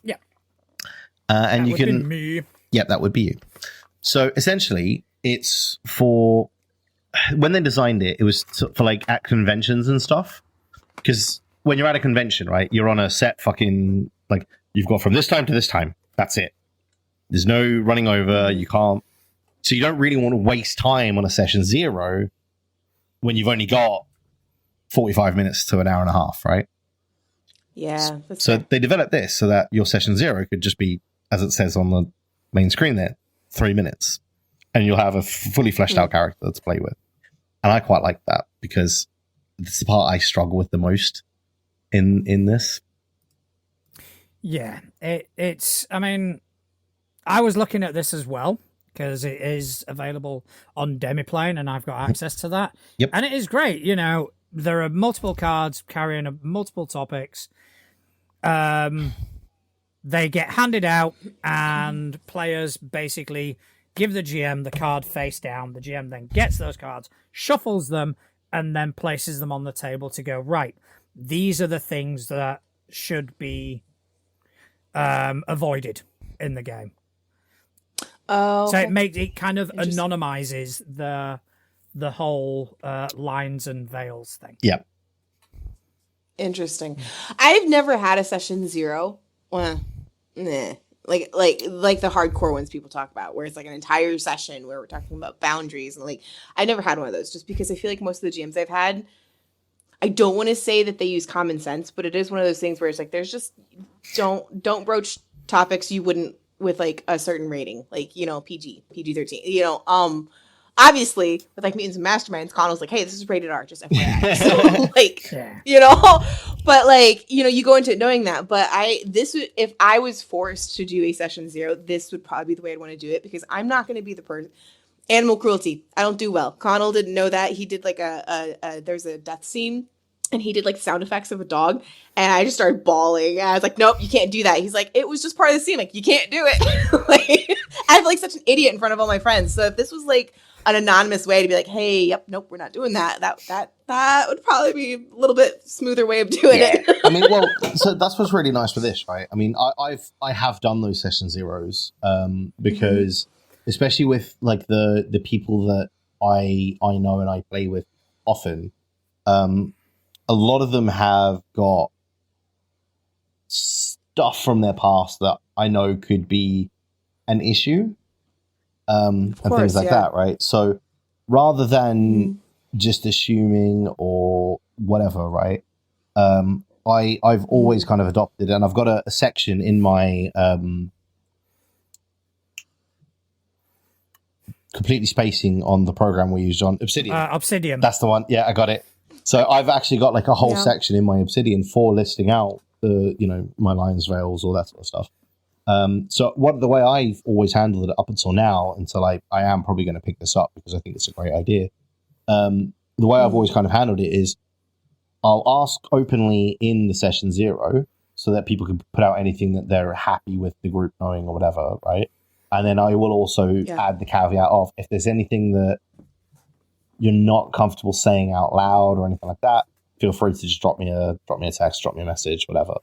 Yeah. And That you would be can. me. Yeah, that would be you. So essentially, it's for when they designed it, it was for like at conventions and stuff. Because when you're at a convention, right, you're on a set fucking like you've got from this time to this time. That's it. There's no running over. You can't. So you don't really want to waste time on a session 0 when you've only got 45 minutes to an hour and a half, right? Yeah. So they developed this so that your session 0 could just be, as it says on the main screen there, 3 minutes. And you'll have a fully fleshed out character to play with. And I quite like that because it's the part I struggle with the most in this. Yeah, it's. I mean, I was looking at this as well because it is available on Demiplane, and I've got access to that. Yep. And it is great. You know, there are multiple cards carrying multiple topics. They get handed out, and players basically give the GM the card face down. The GM then gets those cards, shuffles them, and then places them on the table to go, right, these are the things that should be avoided in the game. Oh. So it kind of anonymizes the whole lines and veils thing. Yep. Interesting. I've never had a session 0. Well, like the hardcore ones people talk about, where it's like an entire session where we're talking about boundaries, and like I never had one of those, just because I feel like most of the GMs I've had, I don't want to say that they use common sense, but it is one of those things where it's like there's just don't broach topics you wouldn't with like a certain rating, like, you know, PG-13, you know. Obviously, with like Mutants and Masterminds, Connell's like, hey, this is rated R, just FYI. So, like, you know, but like, you know, you go into it knowing that. But if I was forced to do a session 0, this would probably be the way I'd want to do it, because I'm not going to be the person. Animal cruelty, I don't do well. Connell didn't know that. He did like there's a death scene, and he did like sound effects of a dog, and I just started bawling. And I was like, nope, you can't do that. He's like, it was just part of the scene. Like, you can't do it. Like, I feel like such an idiot in front of all my friends. So if this was like an anonymous way to be like, hey, yep, nope, we're not doing that. That would probably be a little bit smoother way of doing it. I mean, well, so that's what's really nice with this, right? I mean, I have done those session 0s because especially with like the people that I know and I play with often, a lot of them have got stuff from their past that I know could be an issue, and things like that, right? So rather than just assuming or whatever, right? I've always kind of adopted, and I've got a section in my completely spacing on the program we used on Obsidian. Obsidian. That's the one. Yeah, I got it. So I've actually got like a whole section in my Obsidian for listing out the, you know, my lines, veils, all that sort of stuff. So the way I've always handled it up until now, until I am probably going to pick this up because I think it's a great idea. The way I've always kind of handled it is I'll ask openly in the session 0 so that people can put out anything that they're happy with the group knowing or whatever, right? And then I will also add the caveat of if there's anything that you're not comfortable saying out loud or anything like that, feel free to just drop me a text, drop me a message, whatever.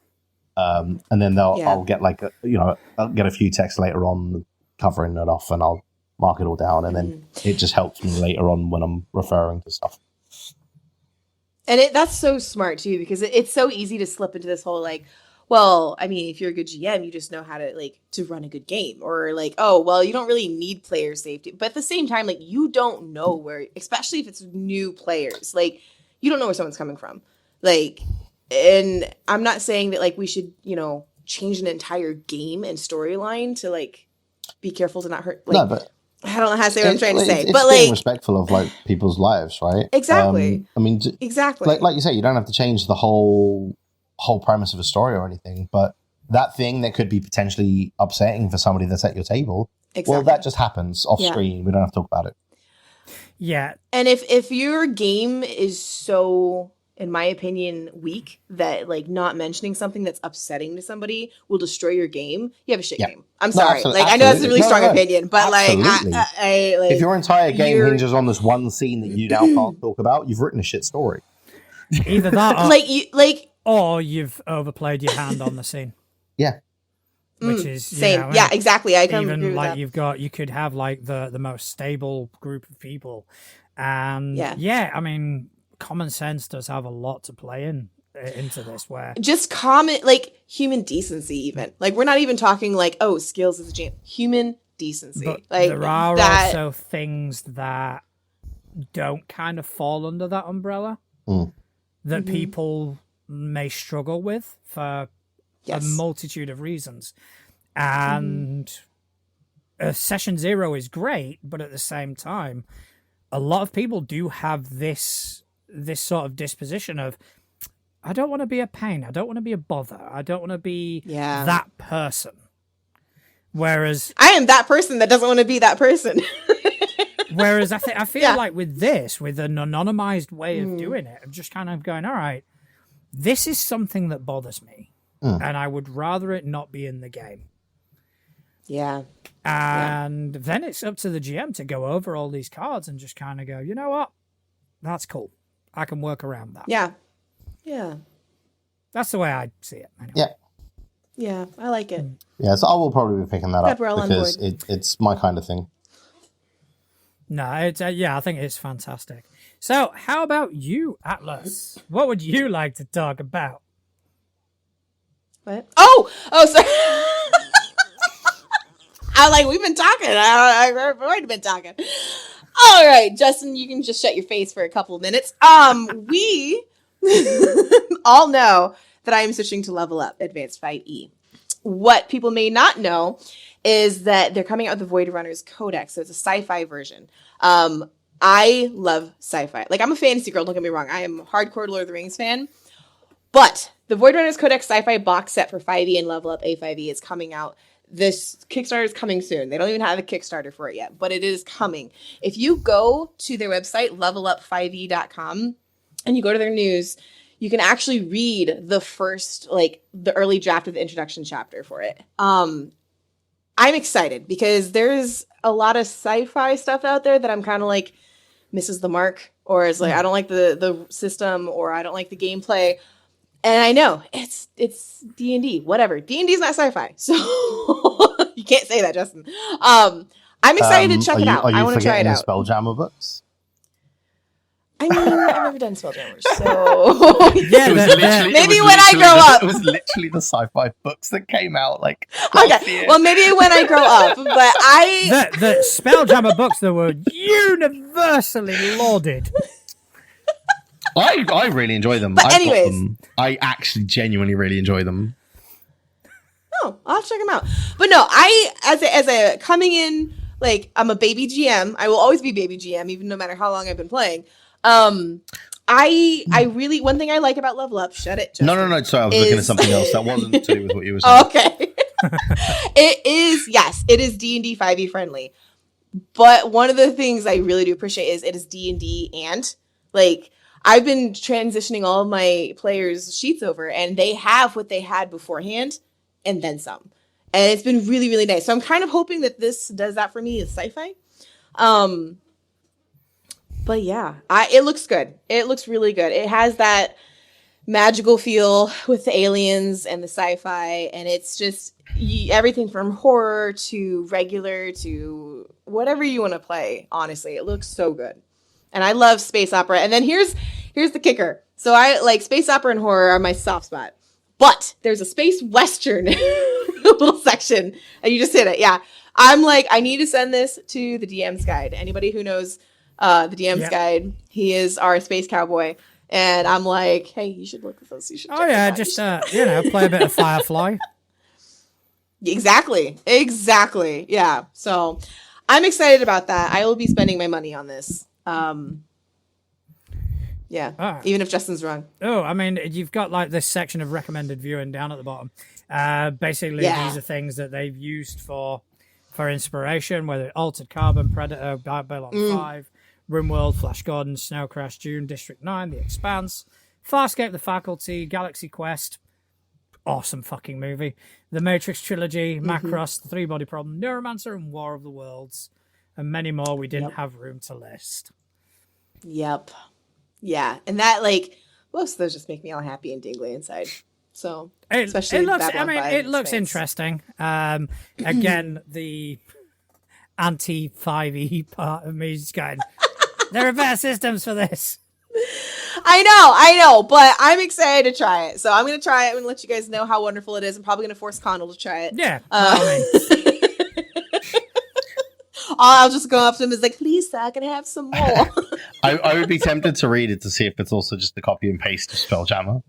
And then I'll get I'll get a few texts later on covering it off, and I'll mark it all down, and then it just helps me later on when I'm referring to stuff. And that's so smart too, because it's so easy to slip into this whole like, well, I mean, if you're a good GM, you just know how to run a good game, or like, oh, well, you don't really need player safety. But at the same time, like, you don't know where, especially if it's new players, like, you don't know where someone's coming from. Like, and I'm not saying that like we should, change an entire game and storyline to like be careful to not hurt. Like, no, but I don't know how to say what I'm trying to say, it's but being like respectful of like people's lives, right? Exactly. I mean, exactly. like you say, you don't have to change the whole premise of a story or anything, but that thing that could be potentially upsetting for somebody that's at your table, well, that just happens off screen. We don't have to talk about it. Yeah. And if your game is so, in my opinion, weak that like not mentioning something that's upsetting to somebody will destroy your game, you have a shit game. I'm sorry. I know that's a really strong opinion, but absolutely. like, if your entire game hinges on this one scene that you now can't talk about, you've written a shit story. Either that, or, or you've overplayed your hand on the scene. Yeah. Which is same. Yeah, exactly. I can agree with like that. you could have like the most stable group of people, and I mean, common sense does have a lot to play into this. Where just common, like human decency, even like we're not even talking like skills as a GM. Human decency. But like there are also things that don't kind of fall under that umbrella that people may struggle with for a multitude of reasons. And session 0 is great, but at the same time, a lot of people do have this sort of disposition of, I don't want to be a pain, I don't want to be a bother, I don't want to be that person. Whereas I am that person that doesn't want to be that person. Whereas I feel like with an anonymized way of doing it, I'm just kind of going, all right, this is something that bothers me, and I would rather it not be in the game. Yeah. And then it's up to the GM to go over all these cards and just kind of go, you know what? That's cool. I can work around that. Yeah. Yeah. That's the way I see it. Anyway. Yeah. Yeah, I like it. Yeah, so I will probably be picking that up because because it's my kind of thing. No, it's I think it's fantastic. So, how about you, Atlas? What would you like to talk about? What? Oh, sorry. I was like, we've been talking. I've already been talking. All right, Justin, you can just shut your face for a couple of minutes. We all know that I am switching to Level Up Advanced 5e. What people may not know is that they're coming out with the Voidrunners codex, so it's a sci-fi version. I love sci-fi. Like, I'm a fantasy girl, don't get me wrong. I am a hardcore Lord of the Rings fan. But the Voidrunners codex sci-fi box set for 5e and Level Up A5e is coming out. This Kickstarter is coming soon. They don't even have a Kickstarter for it yet, but it is coming. If you go to their website, levelup5e.com, and you go to their news, you can actually read the first, the early draft of the introduction chapter for it. I'm excited because there's a lot of sci-fi stuff out there that I'm kind of like misses the mark, or is like, I don't like the system, or I don't like the gameplay. And I know it's D&D, whatever. D&D is not sci-fi, so you can't say that, Justin. I'm excited to check it out. I want to try it out. Spelljammer books? I mean, I've never done Spelljammers, so maybe when I grow up. It was literally the sci-fi books that came out okay, well, maybe when I grow up, but the Spelljammer books that were universally lauded. I really enjoy them. But anyways, I actually genuinely really enjoy them. Oh, I'll check them out. But no, I as a coming in, I'm a baby GM. I will always be baby GM, even no matter how long I've been playing. I really, one thing I like about Level Up, shut it, Justin, No. Sorry, I was looking at something else that wasn't to do with what you were saying. Okay. It is D&D 5e friendly. But one of the things I really do appreciate is it is D&D and I've been transitioning all of my players' sheets over, and they have what they had beforehand and then some. And it's been really, really nice. So I'm kind of hoping that this does that for me as sci-fi. But yeah, it looks good. It looks really good. It has that magical feel with the aliens and the sci-fi, and it's just everything from horror to regular to whatever you want to play. Honestly, it looks so good, and I love space opera. And then here's the kicker. So I like space opera and horror are my soft spot, but there's a space western little section, and you just hit it. Yeah, I'm like, I need to send this to the DM's guide. Anybody who knows the DM's guide, he is our space cowboy. And I'm like, hey, you should look at those. You should. Oh yeah, just play a bit of Firefly. Exactly. Yeah. So I'm excited about that. I will be spending my money on this. Yeah. Even if Justin's wrong. Oh, I mean, you've got like this section of recommended viewing down at the bottom. Basically, these are things that they've used for inspiration, whether Altered Carbon, Predator, Babylon 5. RimWorld, Flash Gordon, Snow Crash, Dune, District 9, The Expanse, Farscape, The Faculty, Galaxy Quest, awesome fucking movie, The Matrix Trilogy, Macross, The Three Body Problem, Neuromancer, and War of the Worlds, and many more we didn't have room to list. Yep. Yeah, and that, like, most of those just make me all happy and tingly inside. So, especially it looks, Babylon 5 it looks space. Interesting. Again, the anti-5e part of me is going, there are better systems for this. I know, but I'm excited to try it. So I'm going to try it and let you guys know how wonderful it is. I'm probably going to force Connell to try it. Yeah. I'll just go up to him and be like, please, sir, can I have some more? I would be tempted to read it to see if it's also just the copy and paste of Spelljammer.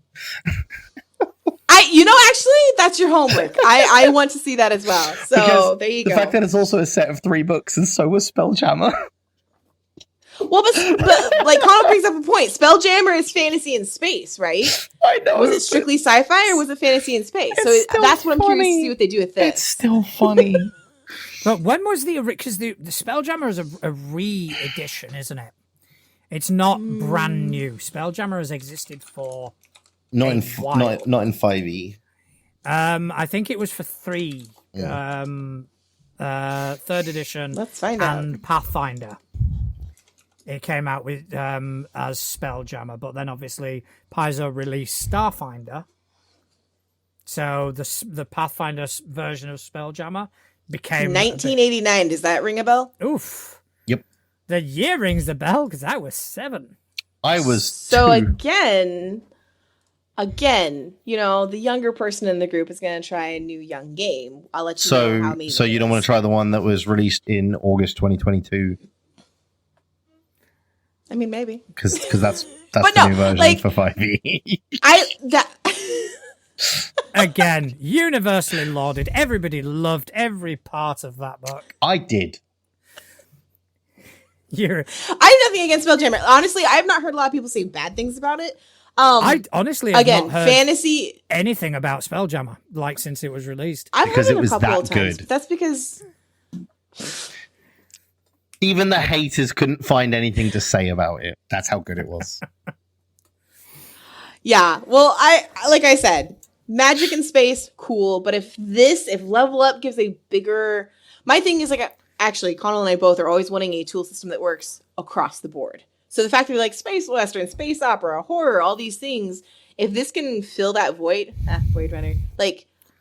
Actually, that's your homework. I want to see that as well. So because there you go. The fact that it's also a set of 3 books and so was Spelljammer. Well, but like Connell brings up a point. Spelljammer is fantasy in space, right? I know. Was it strictly sci-fi or was it fantasy in space? So that's what I'm curious to see what they do with this. It's still funny. But when was because the Spelljammer is a re-edition, isn't it? It's not brand new. Spelljammer has existed for not in while. not in 5e. I think it was for 3. Yeah. 3rd edition. Let's find out. And Pathfinder. It came out with as Spelljammer, but then obviously Paizo released Starfinder. So the Pathfinder version of Spelljammer became 1989. Does that ring a bell? Oof. Yep. The year rings the bell because I was 7. I was so 2. again, the younger person in the group is going to try a new young game. I'll let you know how amazing. So you don't want to try the one that was released in August 2022? I mean, maybe because that's the new version for 5e. Again, universally lauded. Everybody loved every part of that book. I did. I have nothing against Spelljammer. Honestly, I have not heard a lot of people say bad things about it. I honestly have not heard fantasy anything about Spelljammer since it was released. I've because heard it was a couple that of times, good. That's because even the haters couldn't find anything to say about it. That's how good it was. Yeah. Well, like I said, magic in space, cool. But if Level Up gives a bigger, my thing is actually, Connell and I both are always wanting a tool system that works across the board. So the fact that we like space western, space opera, horror, all these things, if this can fill that void, Voidrunner,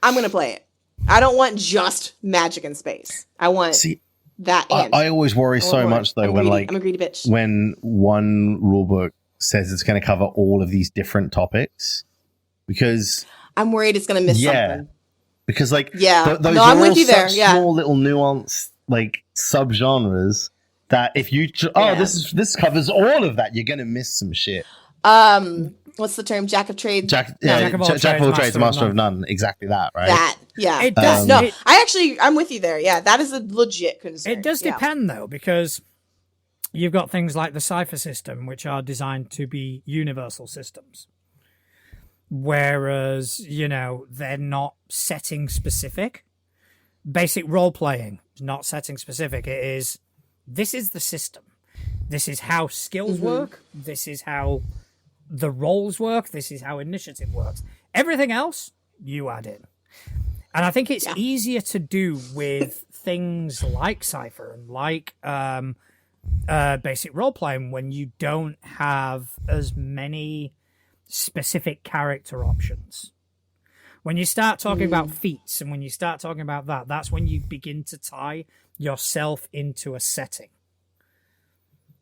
I'm gonna play it. I don't want just magic in space. I want that. I always worry so much though I'm a greedy bitch. When one rulebook says it's going to cover all of these different topics, because I'm worried it's going to miss something. Because those I'm with you there. Yeah, small little nuanced subgenres that if you this covers all of that, you're going to miss some shit. What's the term? Jack of trades. Jack of all trades, master of none. Exactly that, right? That, yeah. It does. I'm with you there. Yeah, that is a legit concern. It does depend though, because you've got things like the Cypher system, which are designed to be universal systems. Whereas, they're not setting specific. Basic role playing is not setting specific. This is the system. This is how skills work. This is how the roles work. This is how initiative works. Everything else, you add in. And I think it's easier to do with things like Cypher and like basic role playing when you don't have as many specific character options. When you start talking about feats and when you start talking about that, that's when you begin to tie yourself into a setting.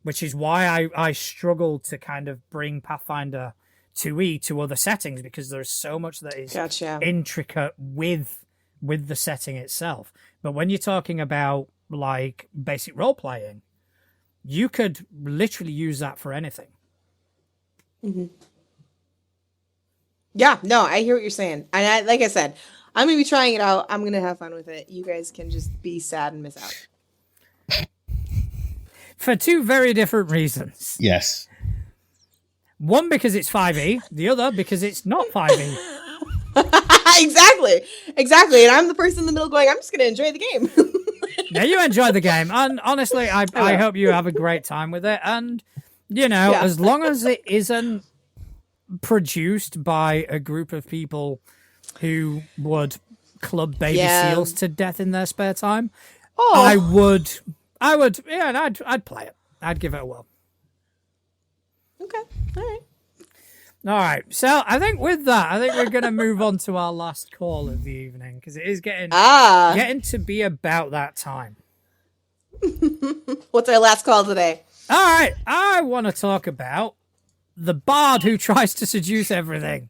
Which is why I struggle to kind of bring Pathfinder 2e to other settings, because there's so much that is intricate with the setting itself. But when you're talking about like basic role playing, you could literally use that for anything. Mm-hmm. Yeah, no, I hear what you're saying. And like I said, I'm going to be trying it out. I'm going to have fun with it. You guys can just be sad and miss out. For two very different reasons. Yes. One, because it's 5e. The other, because it's not 5e. Exactly. And I'm the person in the middle going, I'm just going to enjoy the game. Now, you enjoy the game. And honestly, I hope you have a great time with it. And, you know, as long as it isn't produced by a group of people who would club baby seals to death in their spare time, I would, and I'd play it. I'd give it a whirl. Okay, all right. So I think with that, we're going to move on to our last call of the evening, because it is getting to be about that time. What's our last call today? All right. I want to talk about the bard who tries to seduce everything.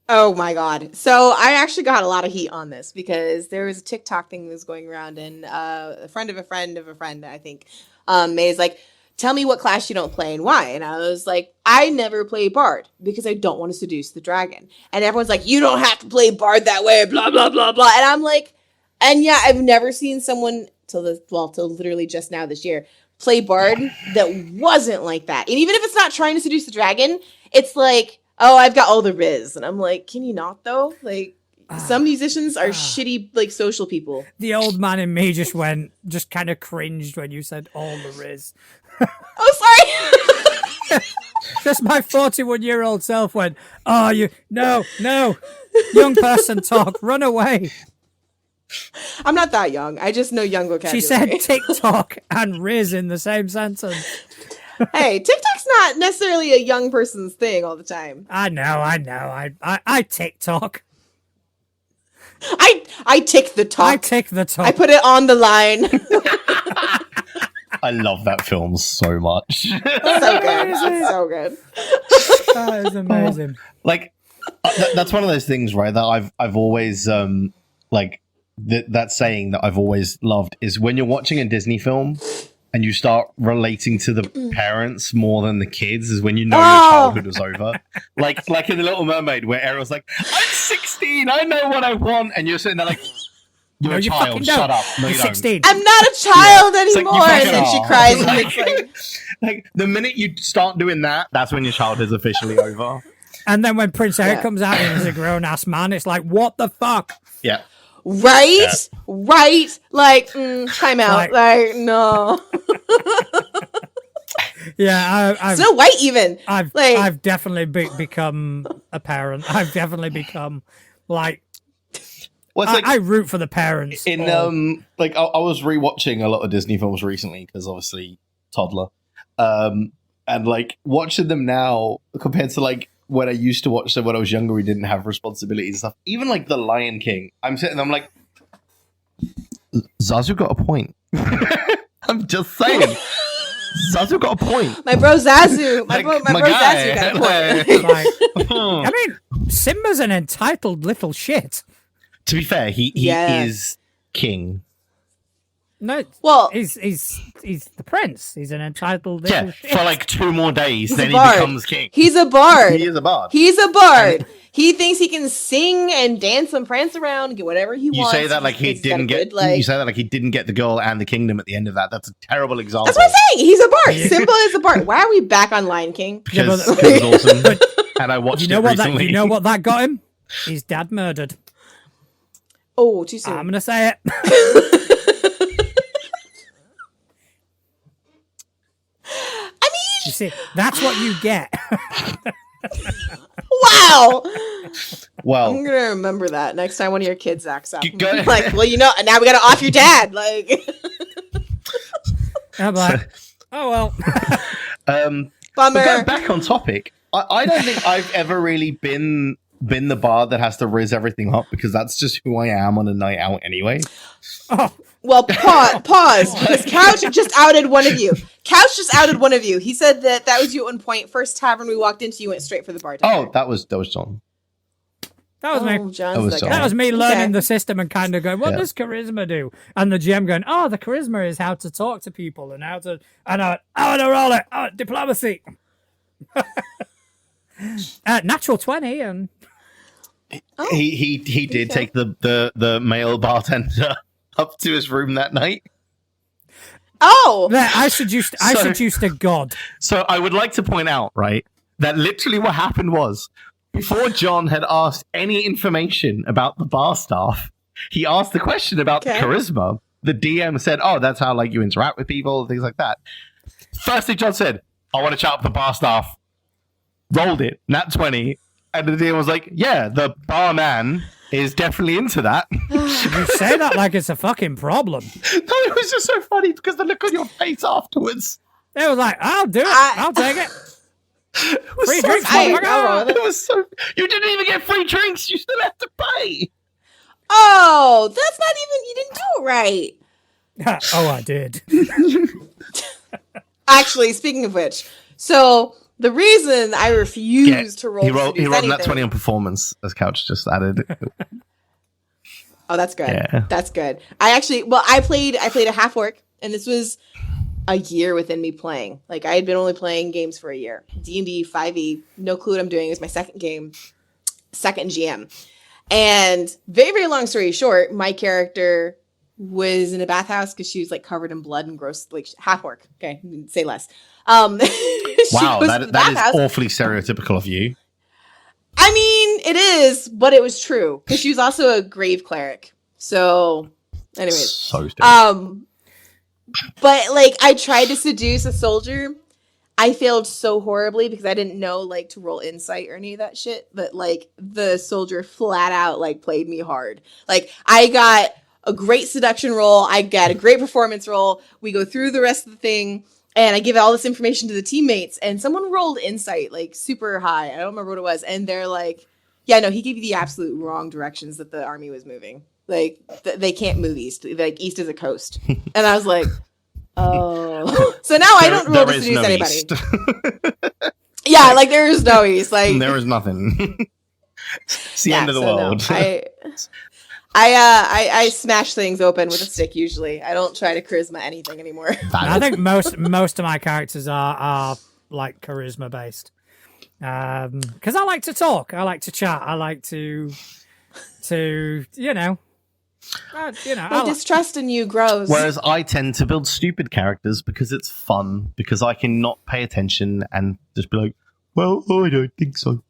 Oh my God. So I actually got a lot of heat on this because there was a TikTok thing that was going around, and a friend of a friend of a friend, I think, May's like, tell me what class you don't play and why. And I was like, I never play bard because I don't want to seduce the dragon. And everyone's like, you don't have to play bard that way, blah, blah, blah, blah. And I'm like, and yeah, I've never seen someone till literally just now this year play bard that wasn't like that. And even if it's not trying to seduce the dragon, it's like, oh, I've got all the riz. And I'm like, can you not though? Like, some musicians are shitty, like, social people. The old man in me just kind of cringed when you said all the riz. Oh, sorry. Just my 41-year-old self went, oh, no, young person talk, run away. I'm not that young. I just know young vocabulary. She said TikTok and riz in the same sentence. Hey, TikTok's not necessarily a young person's thing all the time. I know. I TikTok. I tick the talk. I tick the talk. I put it on the line. I love that film so much. So good. It's so good. That is amazing. Like, that's one of those things, right? That I've always that saying that I've always loved is when you're watching a Disney film and you start relating to the parents more than the kids is when you know your childhood was over. Like in The Little Mermaid, where Ariel's like, I'm 16, I know what I want, and you're sitting there like, you're a child, shut up. No, you're 16. I'm not a child anymore. Like, and then she cries and it's like the minute you start doing that, that's when your childhood is officially over. And then when Prince Eric comes out and he's a grown-ass man, it's like, what the fuck? Yeah. Right? Like, time out. Like no. Yeah, I've Snow White even. I've definitely become a parent. I've definitely become like. Well, I root for the parents. I was rewatching a lot of Disney films recently because obviously toddler, and like watching them now compared to like when I used to watch them when I was younger, we didn't have responsibilities and stuff. Even like The Lion King, I'm sitting there, I'm like, Zazu got a point. I'm just saying. Zazu got a point. My bro Zazu. My bro Zazu got a point. I mean, Simba's an entitled little shit. To be fair, he is king. No, well, he's the prince. He's an entitled little shit. For like 2 more days, then he becomes king. He's a bard. He is a bard. He's a bard. He thinks he can sing and dance and prance around and get whatever he wants. You say that like he didn't get. You say that like he didn't get the girl and the kingdom at the end of that. That's a terrible example. That's what I'm saying. He's a bard. Simba is a bard. Why are we back on Lion King? Because it was awesome, and I watched it recently. You know what that got him? His dad murdered. Oh, too soon. I'm gonna say it. I mean, you see, that's what you get. Wow. Well, I'm gonna remember that next time one of your kids acts up. Like, well, you know, now we gotta off your dad. Like, I'm like, oh well. Bummer. But going back on topic, I don't think I've ever really been the bard that has to riz everything up because that's just who I am on a night out anyway. Oh, Well, pause, because Couch just outed one of you. Couch just outed one of you. He said that was you at one point. First tavern we walked into, you went straight for the bartender. Oh, that was John. that was me. John's That was the John. guy. That was me learning Okay. the system and kind of going, what Yeah. does charisma do? And the GM going, oh, the charisma is how to talk to people and how to, and I went, I want to roll it. Oh, diplomacy. Natural 20 and He did take the male bartender up to his room that night. Oh, there, I seduced a god. So I would like to point out, right, that literally what happened was before John had asked any information about the bar staff, he asked the question about Okay. the charisma. The DM said, "Oh, that's how like you interact with people, things like that." First thing John said, "I want to chat with the bar staff." Rolled it, nat 20, and the DM was like, "Yeah, the barman is definitely into that." You say that like it's a fucking problem. No, it was just so funny because the look on your face afterwards. It was like, I'll do it. I'll take it. It was Free so drinks, funny. motherfucker. It was so. You didn't even get free drinks. You still have to pay. oh, that's not even. You didn't do it right. Oh, I did. Actually, speaking of which, so the reason I refuse to roll He rolled that anything- 20 on performance, as Couch just added. Oh, that's good. Yeah. That's good. I played a half orc, and this was a year within me playing. Like I had been only playing games for a year. D&D 5e, no clue what I'm doing. It was my second game, second GM. And very, very long story short, my character was in a bathhouse because she was like covered in blood and gross, like half orc. Okay, say less. She Wow, was in that the is bathhouse. awfully stereotypical of you. I mean, it is, but it was true because she was also a grave cleric. So, anyways, So stereotypical. but like I tried to seduce a soldier. I failed so horribly because I didn't know like to roll insight or any of that shit. But like the soldier flat out like played me hard. Like I got a great seduction roll. I got a great performance roll. We go through the rest of the thing. And I give all this information to the teammates, and someone rolled insight like super high. I don't remember what it was. And they're like, yeah, no, he gave you the absolute wrong directions that the army was moving. Like, they can't move east. Like, east is a coast. And I was like, oh. So now I don't roll to is seduce no anybody. east. Yeah, like, there is no east. Like, There is nothing. It's the end of the so world. No. I smash things open with a stick usually. I don't try to charisma anything anymore. I think most of my characters are like charisma based. Because I like to talk, I like to chat, I like to My distrust in you grows. Whereas I tend to build stupid characters because it's fun, because I can not pay attention and just be like, well, I don't think so.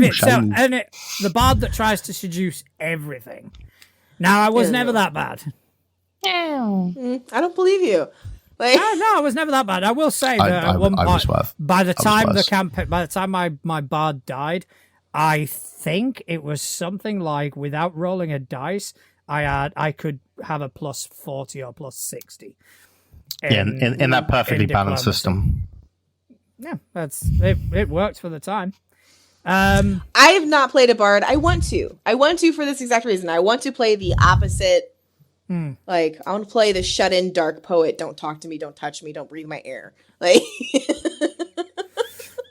the bard that tries to seduce everything. Now I was Ew. never that bad. I don't believe you. Like, No, I was never that bad. I will say that at one I was point, worth. by the I was time worse. by the time my bard died, I think it was something like without rolling a dice, I could have a plus 40 or plus 60. In that perfectly in balanced diplomacy. system. Yeah, it worked for the time. I have not played a bard. I want to for this exact reason. I want to play the opposite. Like, I want to play the shut-in dark poet. Don't talk to me. Don't touch me. Don't breathe my air. Like,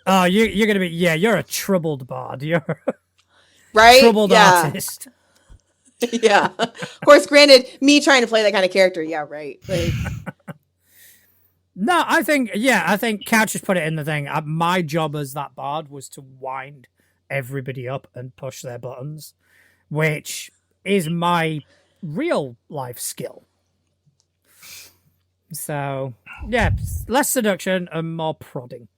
Oh, you're gonna be you're a troubled bard. You're a right? troubled Yeah. artist. Yeah. Of course, granted, me trying to play that kind of character. Yeah, right. Like, No, I think Couch has put it in the thing. My job as that bard was to wind everybody up and push their buttons, which is my real life skill. So, yeah, less seduction and more prodding.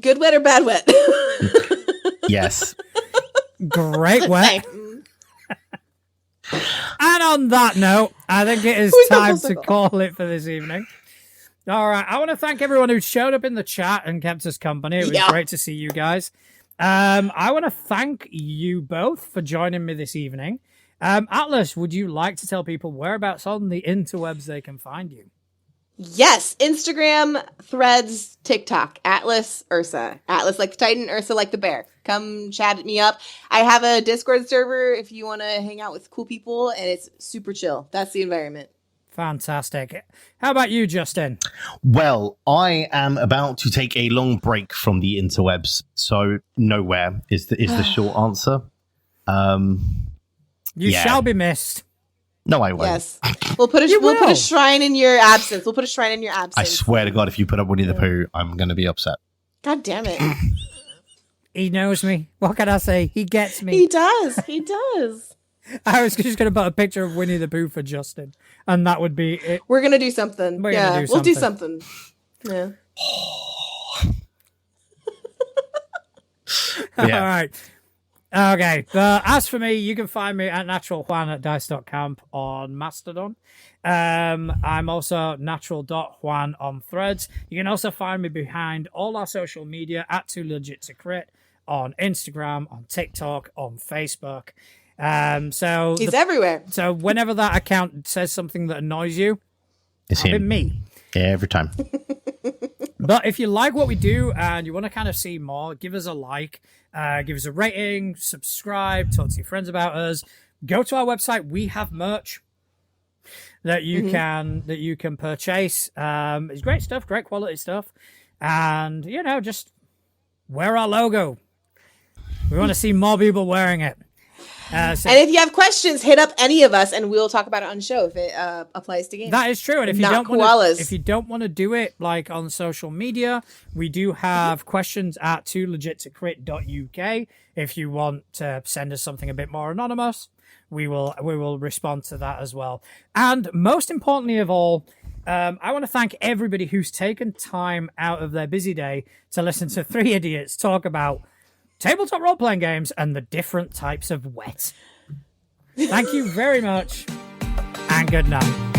good wet or bad wet? Yes. Great wet. And on that note, I think it is We got time full to circle. call it for this evening. All right, I want to thank everyone who showed up in the chat and kept us company. It was Yeah. great to see you guys. I want to thank you both for joining me this evening. Atlas, would you like to tell people whereabouts on the interwebs they can find you? Yes, Instagram, Threads, TikTok, Atlas, Ursa. Atlas like the Titan, Ursa like the bear. Come chat me up. I have a Discord server if you want to hang out with cool people, and it's super chill. That's the environment. Fantastic. How about you, Justin? Well, I am about to take a long break from the interwebs, so nowhere is the short answer. You shall be missed. No, I won't. Yes, we'll put a shrine in your absence. We'll put a shrine in your absence. I swear to God, if you put up Winnie the Pooh, I'm going to be upset. God damn it! He knows me. What can I say? He gets me. He does. He does. I was just going to put a picture of Winnie the Pooh for Justin, and that would be it. We're gonna do something. We'll do something. Yeah. All right. Okay, as for me, you can find me at naturaljuan at dice.camp on Mastodon. I'm also natural.juan on Threads. You can also find me behind all our social media at Too Legit to Crit on Instagram, on TikTok, on Facebook. So he's everywhere. So whenever that account says something that annoys you, it's him. Me. Every time. But if you like what we do and you want to kind of see more, give us a like, give us a rating, subscribe, talk to your friends about us. Go to our website. We have merch that you can purchase. It's great stuff, great quality stuff, and just wear our logo. We want to see more people wearing it. And if you have questions, hit up any of us, and we'll talk about it on the show if it applies to games. That is true. And if you don't want to do it like on social media, we do have questions at toolegit2crit.uk. If you want to send us something a bit more anonymous, we will respond to that as well. And most importantly of all, I want to thank everybody who's taken time out of their busy day to listen to three idiots talk about tabletop role-playing games and the different types of wet. Thank you very much, and good night.